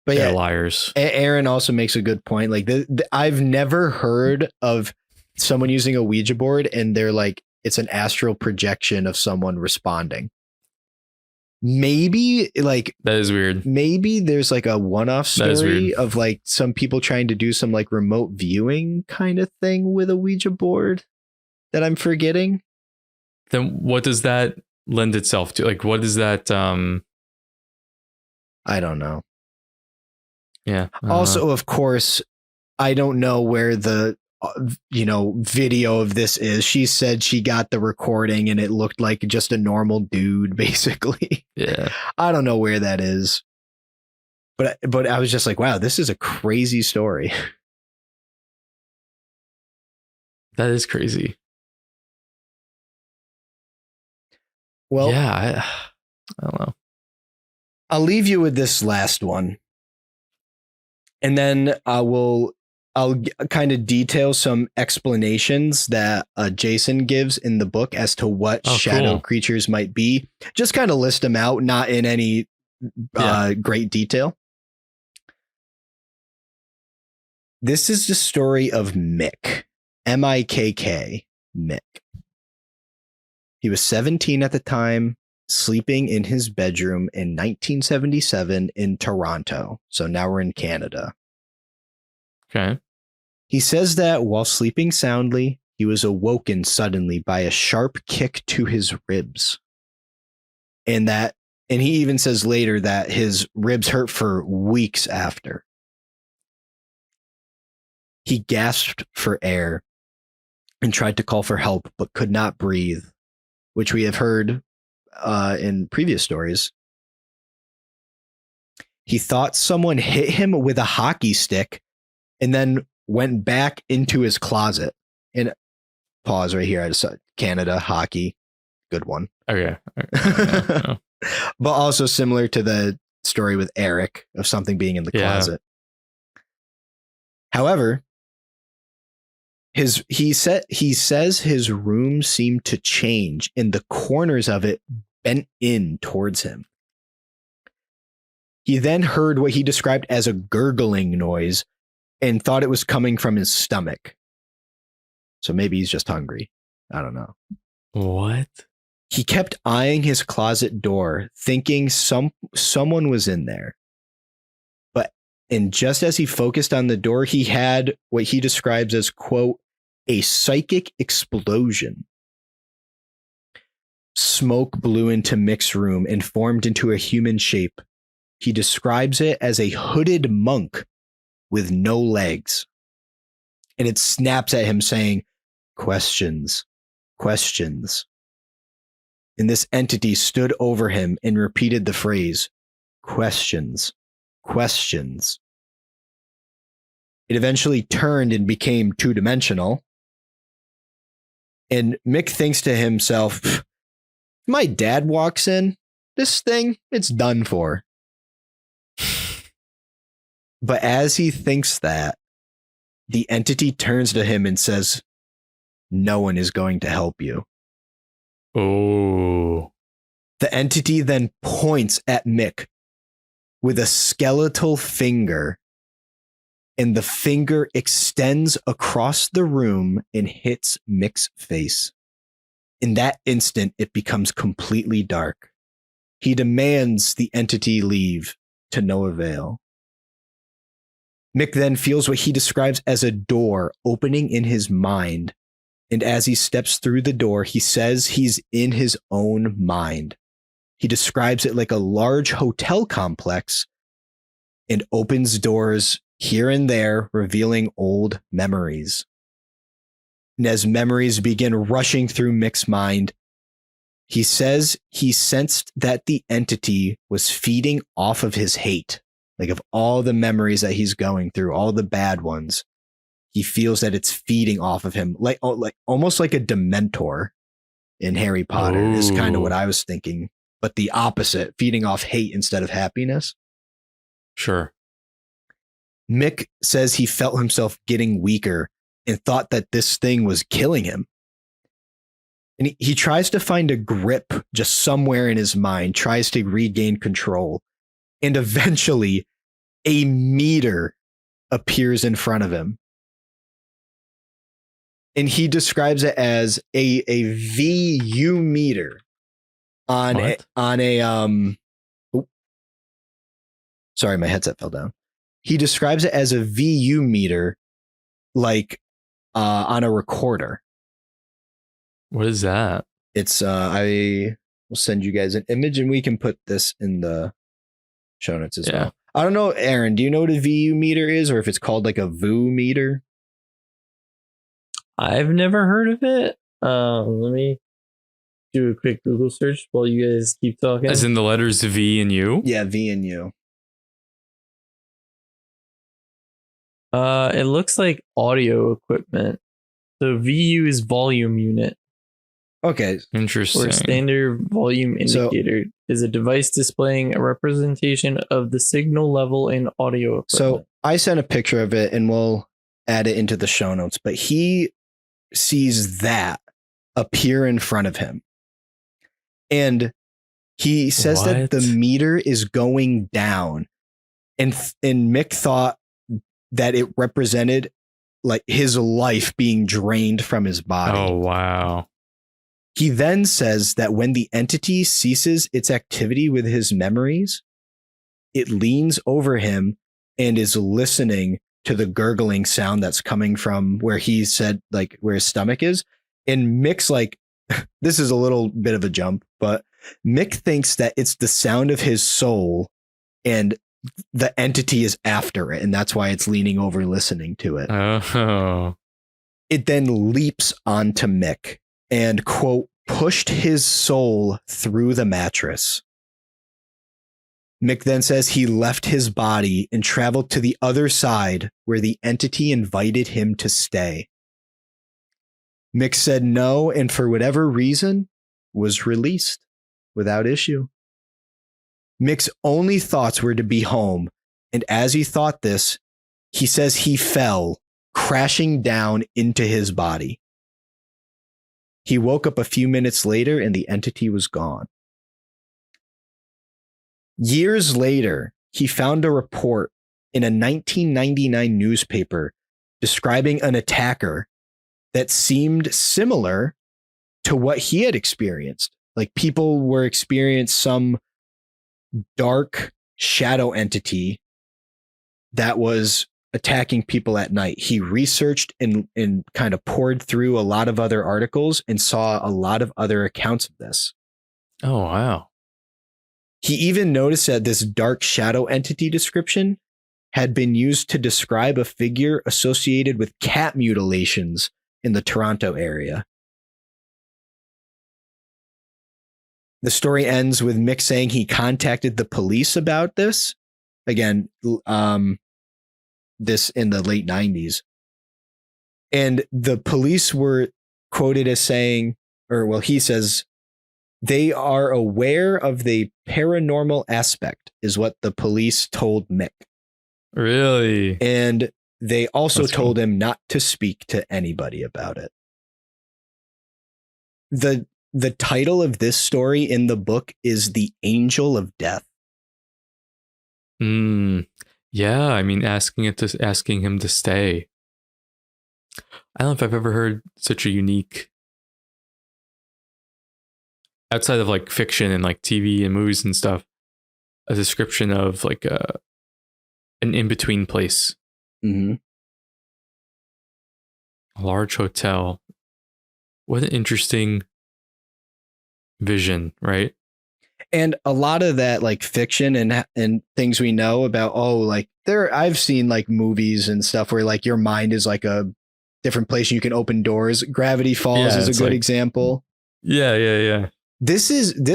But they're liars. Aaron also makes a good point. Like I've never heard of someone using a Ouija board and they're like, it's an astral projection of someone responding. maybe like That is weird. maybe there's like a one-off That is story weird. of like some people trying to do some like remote viewing kind of thing with a Ouija board that I'm forgetting. Then what does that lend itself to? Like, what is that? I don't know. Yeah. Also, of course, I don't know where the video of this is. She said she got the recording and it looked like just a normal dude, basically. yeah. I don't know where that is. But I was just like, wow, this is a crazy story. That is crazy. Well, yeah, I don't know. I'll leave you with this last one. And then I'll kind of detail some explanations that Jason gives in the book as to what shadow cool. creatures might be. Just kind of list them out, not in any great detail. This is the story of Mick, M-I-K-K, Mick. He was 17 at the time, sleeping in his bedroom in 1977 in Toronto. So now we're in Canada. Okay. He says that while sleeping soundly, he was awoken suddenly by a sharp kick to his ribs. And he even says later that his ribs hurt for weeks after. He gasped for air and tried to call for help, but could not breathe, which we have heard in previous stories. He thought someone hit him with a hockey stick and then went back into his closet. And pause right here. I just Canada hockey. Good one. Okay. Yeah. But also similar to the story with Eric of something being in the closet. However, he says his room seemed to change and the corners of it bent in towards him. He then heard what he described as a gurgling noise and thought it was coming from his stomach. So maybe he's just hungry. I don't know. What? He kept eyeing his closet door, thinking someone was in there. And just as he focused on the door, he had what he describes as, quote, a psychic explosion. Smoke blew into Mick's room and formed into a human shape. He describes it as a hooded monk with no legs. And it snaps at him saying, questions, questions. And this entity stood over him and repeated the phrase, questions, questions. It eventually turned and became two-dimensional. And Mick thinks to himself, my dad walks in, this thing, it's done for. But as he thinks that, the entity turns to him and says, no one is going to help you. Oh. The entity then points at Mick with a skeletal finger, and the finger extends across the room and hits Mick's face. In that instant, it becomes completely dark. He demands the entity leave, to no avail. Mick then feels what he describes as a door opening in his mind. And as he steps through the door, he says he's in his own mind. He describes it like a large hotel complex and opens doors here and there, revealing old memories. And as memories begin rushing through Mick's mind, he says he sensed that the entity was feeding off of his hate. Like of all the memories that he's going through, all the bad ones, he feels that it's feeding off of him, like almost like a Dementor in Harry Potter is kind of what I was thinking, but the opposite, feeding off hate instead of happiness. Sure. Mick says he felt himself getting weaker and thought that this thing was killing him. And he tries to find a grip just somewhere in his mind, tries to regain control. And eventually a meter appears in front of him. And he describes it as a VU meter. on What? oop, sorry, my headset fell down. He describes it as a VU meter, like on a recorder. What is that? It's I will send you guys an image and we can put this in the show notes as well. I don't know, Aaron, do you know what a VU meter is, or if it's called like a VU meter? I've never heard of it. Let me do a quick Google search while you guys keep talking. As in the letters V and U? Yeah, V and U. It looks like audio equipment. So VU is volume unit, Okay, Interesting. or standard volume indicator, is a device displaying a representation of the signal level in audio equipment. so I sent a picture of it and we'll add it into the show notes, but he sees that appear in front of him. And he says that the What? meter is going down. And Mick thought that it represented like his life being drained from his body. Oh, wow. He then says that when the entity ceases its activity with his memories, it leans over him and is listening to the gurgling sound that's coming from where he said, like, where his stomach is. And Mick's like, this is a little bit of a jump, but Mick thinks that it's the sound of his soul and the entity is after it. And that's why it's leaning over listening to it. Oh. It then leaps onto Mick and, quote, pushed his soul through the mattress. Mick then says he left his body and traveled to the other side where the entity invited him to stay. Mick said no, and for whatever reason, was released without issue. Mick's only thoughts were to be home, and as he thought this, he says he fell, crashing down into his body. He woke up a few minutes later and the entity was gone. Years later, he found a report in a 1999 newspaper describing an attacker that seemed similar to what he had experienced. Like people were experiencing some dark shadow entity that was attacking people at night. He researched and kind of poured through a lot of other articles and saw a lot of other accounts of this. Oh, wow. He even noticed that this dark shadow entity description had been used to describe a figure associated with cat mutilations in the Toronto area. The story ends with Mick saying he contacted the police about this. Again, this in the late 90s. And the police were quoted as saying, or well, he says, they are aware of the paranormal aspect, is what the police told Mick. Really? And they also That's told cool. him not to speak to anybody about it. The title of this story in the book is The Angel of Death. Yeah, I mean, asking him to stay. I don't know if I've ever heard such a unique, outside of like fiction and like TV and movies and stuff, a description of like an in-between place. Mm-hmm. A large hotel. What an interesting vision, right? And a lot of that, like fiction and things we know about, like I've seen like movies and stuff where like your mind is like a different place and you can open doors. Gravity Falls is a good example. Yeah. This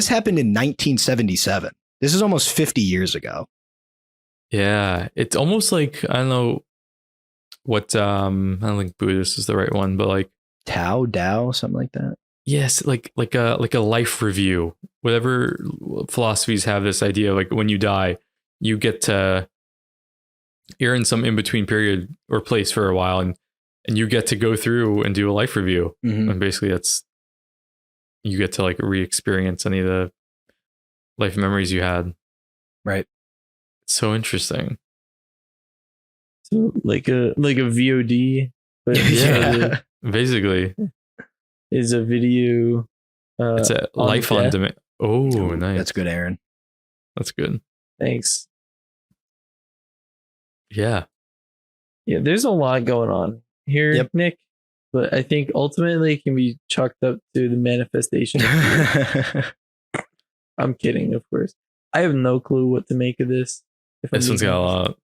happened in 1977. This is almost 50 years ago. Yeah, it's almost like, I don't know what, I don't think Buddhist is the right one, but like Tao, something like that. Yes, like a life review. Whatever philosophies have this idea, like when you die, you get to, you're in some in between period or place for a while, and you get to go through and do a life review. Mm-hmm. And basically, that's, you get to like re-experience any of the life memories you had. Right. It's so interesting. So like a VOD, but Yeah. Basically, is a video. it's a life on death. demand. Oh, Ooh, nice. That's good, Aaron. That's good. Thanks. Yeah. Yeah, there's a lot going on here, Yep. Nick. But I think ultimately it can be chalked up to the manifestation of fear. I'm kidding, of course. I have no clue what to make of this. If This I'm one's being got a honest. lot.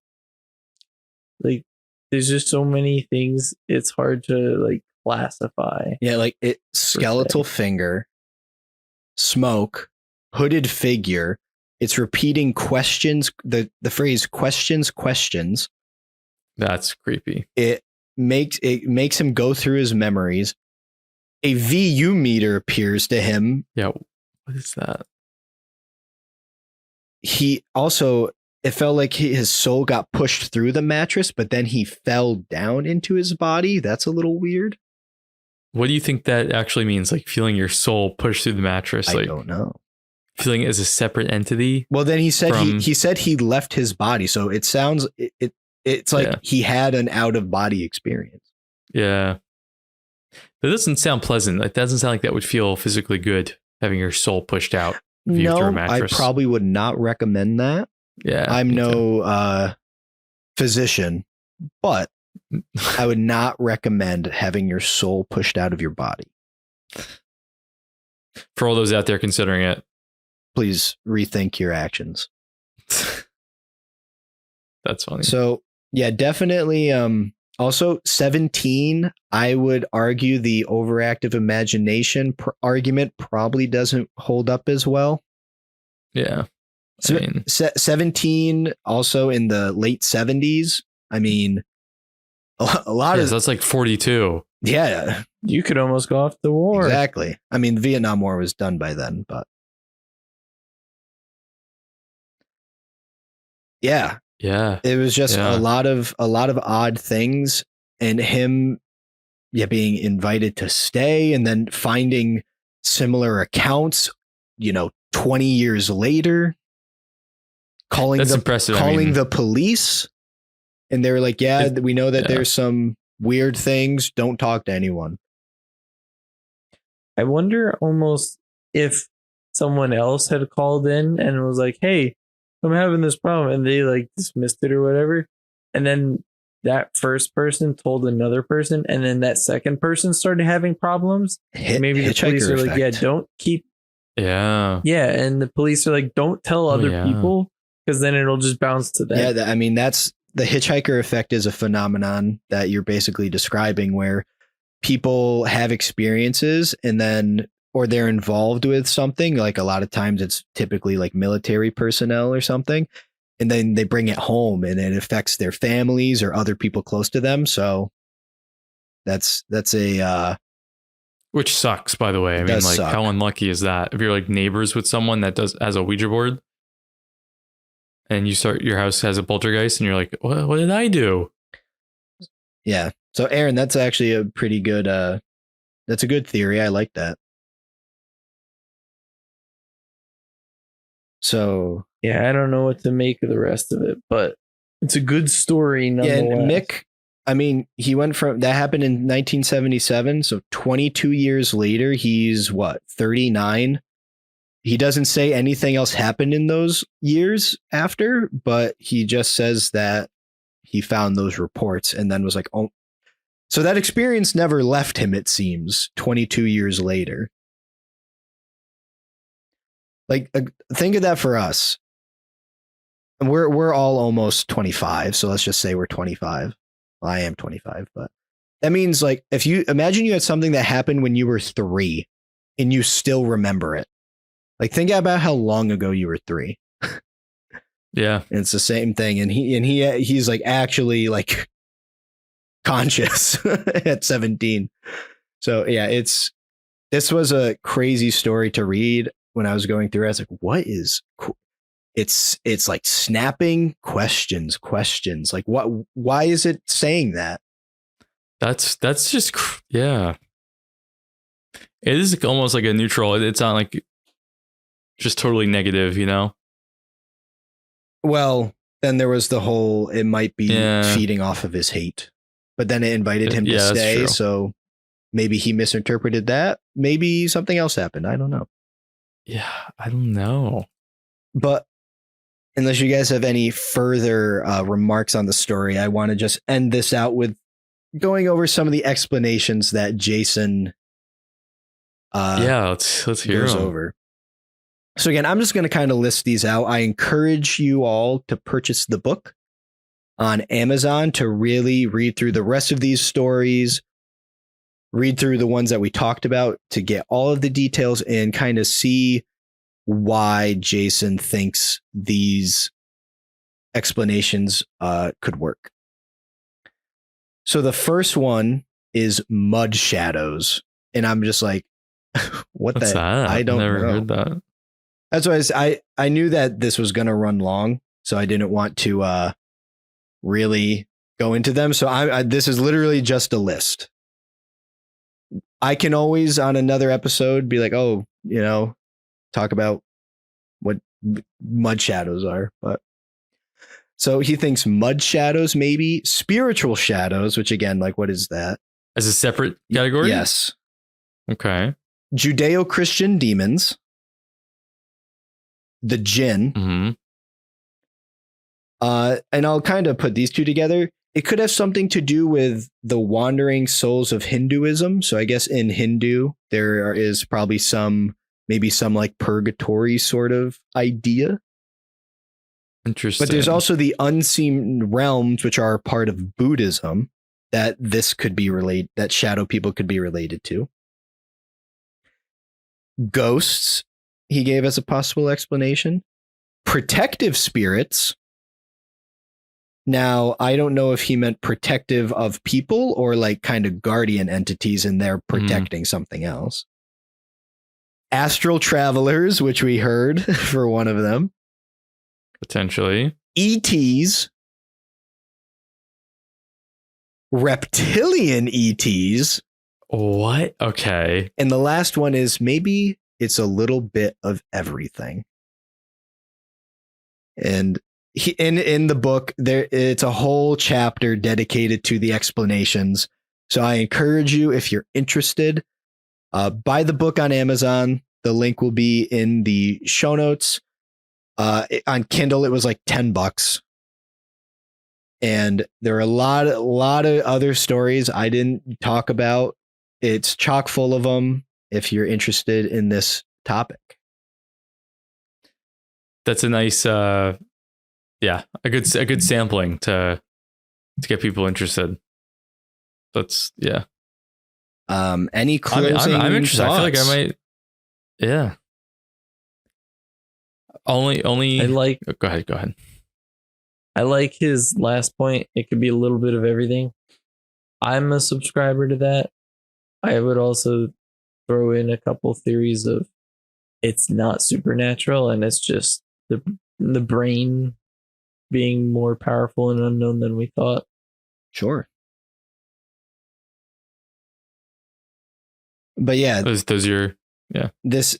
Like, there's just so many things. It's hard to like classify. Yeah, like it skeletal finger, smoke, hooded figure. It's repeating questions. The phrase questions. That's creepy. It makes him go through his memories. A VU meter appears to him. Yeah. What is that? He also, it felt like his soul got pushed through the mattress, but then he fell down into his body. That's a little weird. What do you think that actually means? Like feeling your soul push through the mattress? I Like don't know. feeling it as a separate entity? Well, then he said from- he said he left his body, so it sounds it's like he had an out of body experience. Yeah. That doesn't sound pleasant. It doesn't sound like that would feel physically good, having your soul pushed out through a No, I mattress. probably would not recommend that. Yeah. I'm me too. no physician, but I would not recommend having your soul pushed out of your body. For all those out there considering it. Please rethink your actions. That's funny. So yeah, definitely. Also 17, I would argue the overactive imagination argument probably doesn't hold up as well. Yeah. I So, mean, 17 also in the late 70s. I mean, a lot of so that's like 42. yeah, You could almost go off the war. exactly. I mean, the Vietnam War was done by then, but yeah, Yeah. it was just Yeah. a lot of odd things, and him being invited to stay and then finding similar accounts 20 years later, calling That's impressive. calling the police, and they were like, we know that yeah. there's some weird things, don't talk to anyone. I wonder almost if someone else had called in and was like, hey, I'm having this problem, and they like dismissed it or whatever. And then that first person told another person, and then that second person started having problems. Maybe the police are like, yeah, don't keep. Yeah. Yeah. And the police are like, don't tell other people, because then it'll just bounce to them. Yeah. I mean, that's the hitchhiker effect is a phenomenon that you're basically describing, where people have experiences and then, or they're involved with something. Like a lot of times it's typically like military personnel or something. And then they bring it home and it affects their families or other people close to them. So that's a, which sucks, by the way. I mean, like, how unlucky is that? If you're like neighbors with someone that has a Ouija board and your house has a poltergeist and you're like, what did I do? Yeah. So Aaron, that's actually a pretty good, that's a good theory. I like that. So yeah, I don't know what to make of the rest of it, but it's a good story nonetheless. Yeah, and Mick, I mean, he went from that happened in 1977, so 22 years later, he's 39. He doesn't say anything else happened in those years after, but he just says that he found those reports and then was like, oh, so that experience never left him, it seems, 22 years later. Like, think of that for us. We're all almost 25, so let's just say we're 25. Well, I am 25, but that means like if you imagine you had something that happened when you were 3 and you still remember it. Like think about how long ago you were 3. Yeah. And it's the same thing. And he's like actually like conscious at 17. So yeah, this was a crazy story to read when I was going through. I was like, what is it's like snapping questions. Like why is it saying that? That's just, yeah. It is almost like a neutral. It's not like just totally negative, Well, then there was the whole, it might be feeding off of his hate, but then it invited him to stay. So maybe he misinterpreted that. Maybe something else happened. I don't know. Yeah, I don't know. But unless you guys have any further remarks on the story, I want to just end this out with going over some of the explanations that Jason Yeah, let's hear goes 'em. over. So again, I'm just going to kind of list these out. I encourage you all to purchase the book on Amazon to really read through the rest of these stories, read through the ones that we talked about to get all of the details and kind of see why Jason thinks these explanations could work. So the first one is mud shadows. And I'm just like, what What's the? that? I don't Never know. heard that. That's why I knew that this was going to run long. So I didn't want to really go into them. So this is literally just a list. I can always on another episode be like, oh, talk about what mud shadows are. But so he thinks mud shadows, maybe spiritual shadows, which again, like, what is that? As a separate category? Yes. Okay. Judeo-Christian demons, the jinn. Mm-hmm. And I'll kind of put these two together. It could have something to do with the wandering souls of Hinduism. So I guess in Hindu, there is probably maybe some like purgatory sort of idea. Interesting. But there's also the unseen realms, which are part of Buddhism, that this could be related, that shadow people could be related to. Ghosts, he gave as a possible explanation. Protective spirits. Now, I don't know if he meant protective of people or like kind of guardian entities and they're protecting something else. Astral travelers, which we heard for one of them. Potentially. ETs. Reptilian ETs. What? Okay. And the last one is maybe it's a little bit of everything. And in the book, it's a whole chapter dedicated to the explanations. So I encourage you, if you're interested, buy the book on Amazon. The link will be in the show notes. On Kindle, it was like $10. And there are a lot of other stories I didn't talk about. It's chock full of them if you're interested in this topic. That's a nice a good sampling to get people interested. That's Any closing I'm interested. thoughts? I feel like I might. Yeah. Only. Go ahead. I like his last point. It could be a little bit of everything. I'm a subscriber to that. I would also throw in a couple theories of it's not supernatural and it's just the brain being more powerful and unknown than we thought. Sure. But yeah, those are That's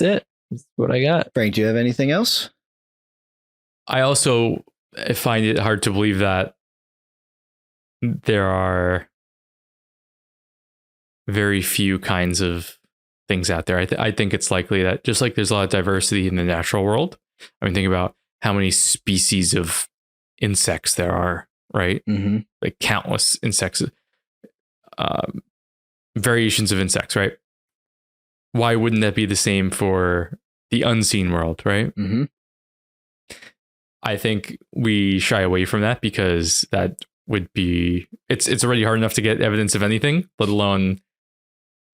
it. That's what I got. Frank, do you have anything else? I also find it hard to believe that there are very few kinds of things out there. I think it's likely that just like there's a lot of diversity in the natural world. I mean, think about how many species of insects there are, right? Mm-hmm. Like countless insects, variations of insects, right? Why wouldn't that be the same for the unseen world, right? Mm-hmm. I think we shy away from that because that would be it's already hard enough to get evidence of anything, let alone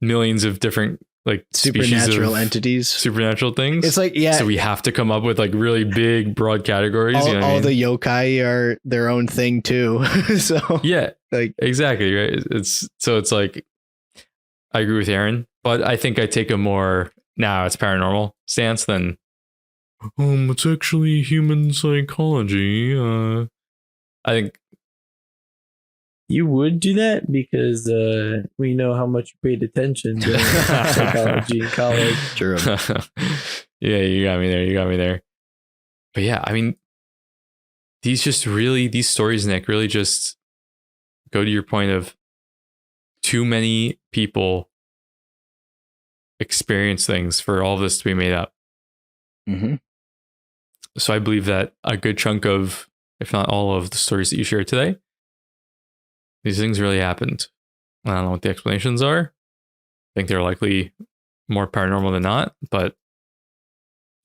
millions of different like supernatural entities, supernatural things. It's like so we have to come up with like really big broad categories. All the yokai are their own thing too. So yeah, like exactly right. It's like I agree with Aaron, but I think I take a more it's paranormal stance than it's actually human psychology. I think you would do that because we know how much you paid attention to psychology in college. True. Yeah, you got me there. But yeah, I mean, these stories, Nick, really just go to your point of too many people experience things for all of this to be made up. Mm-hmm. So I believe that a good chunk of, if not all of the stories that you shared today, these things really happened. I don't know what the explanations are. I think they're likely more paranormal than not, but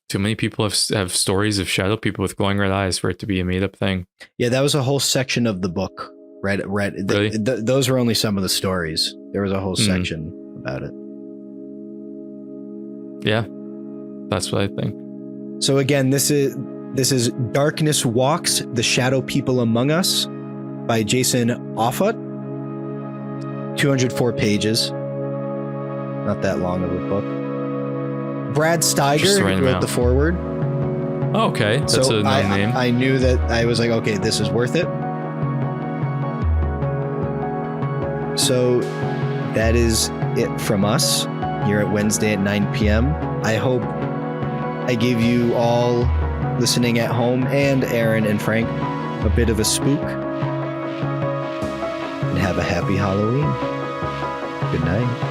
too many people have stories of shadow people with glowing red eyes for it to be a made up thing. Yeah, that was a whole section of the book. Really? Those were only some of the stories. There was a whole section about it. Yeah, that's what I think. So again, this is Darkness Walks: The Shadow People Among Us by Jason Offutt. 204 pages. Not that long of a book. Brad Steiger wrote the foreword. Oh, okay, that's so a known name. I knew that. I was like, okay, this is worth it. So that is it from us here at Wednesday at 9 p.m. I hope I gave you all listening at home, and Aaron and Frank, a bit of a spook. And have a happy Halloween. Good night.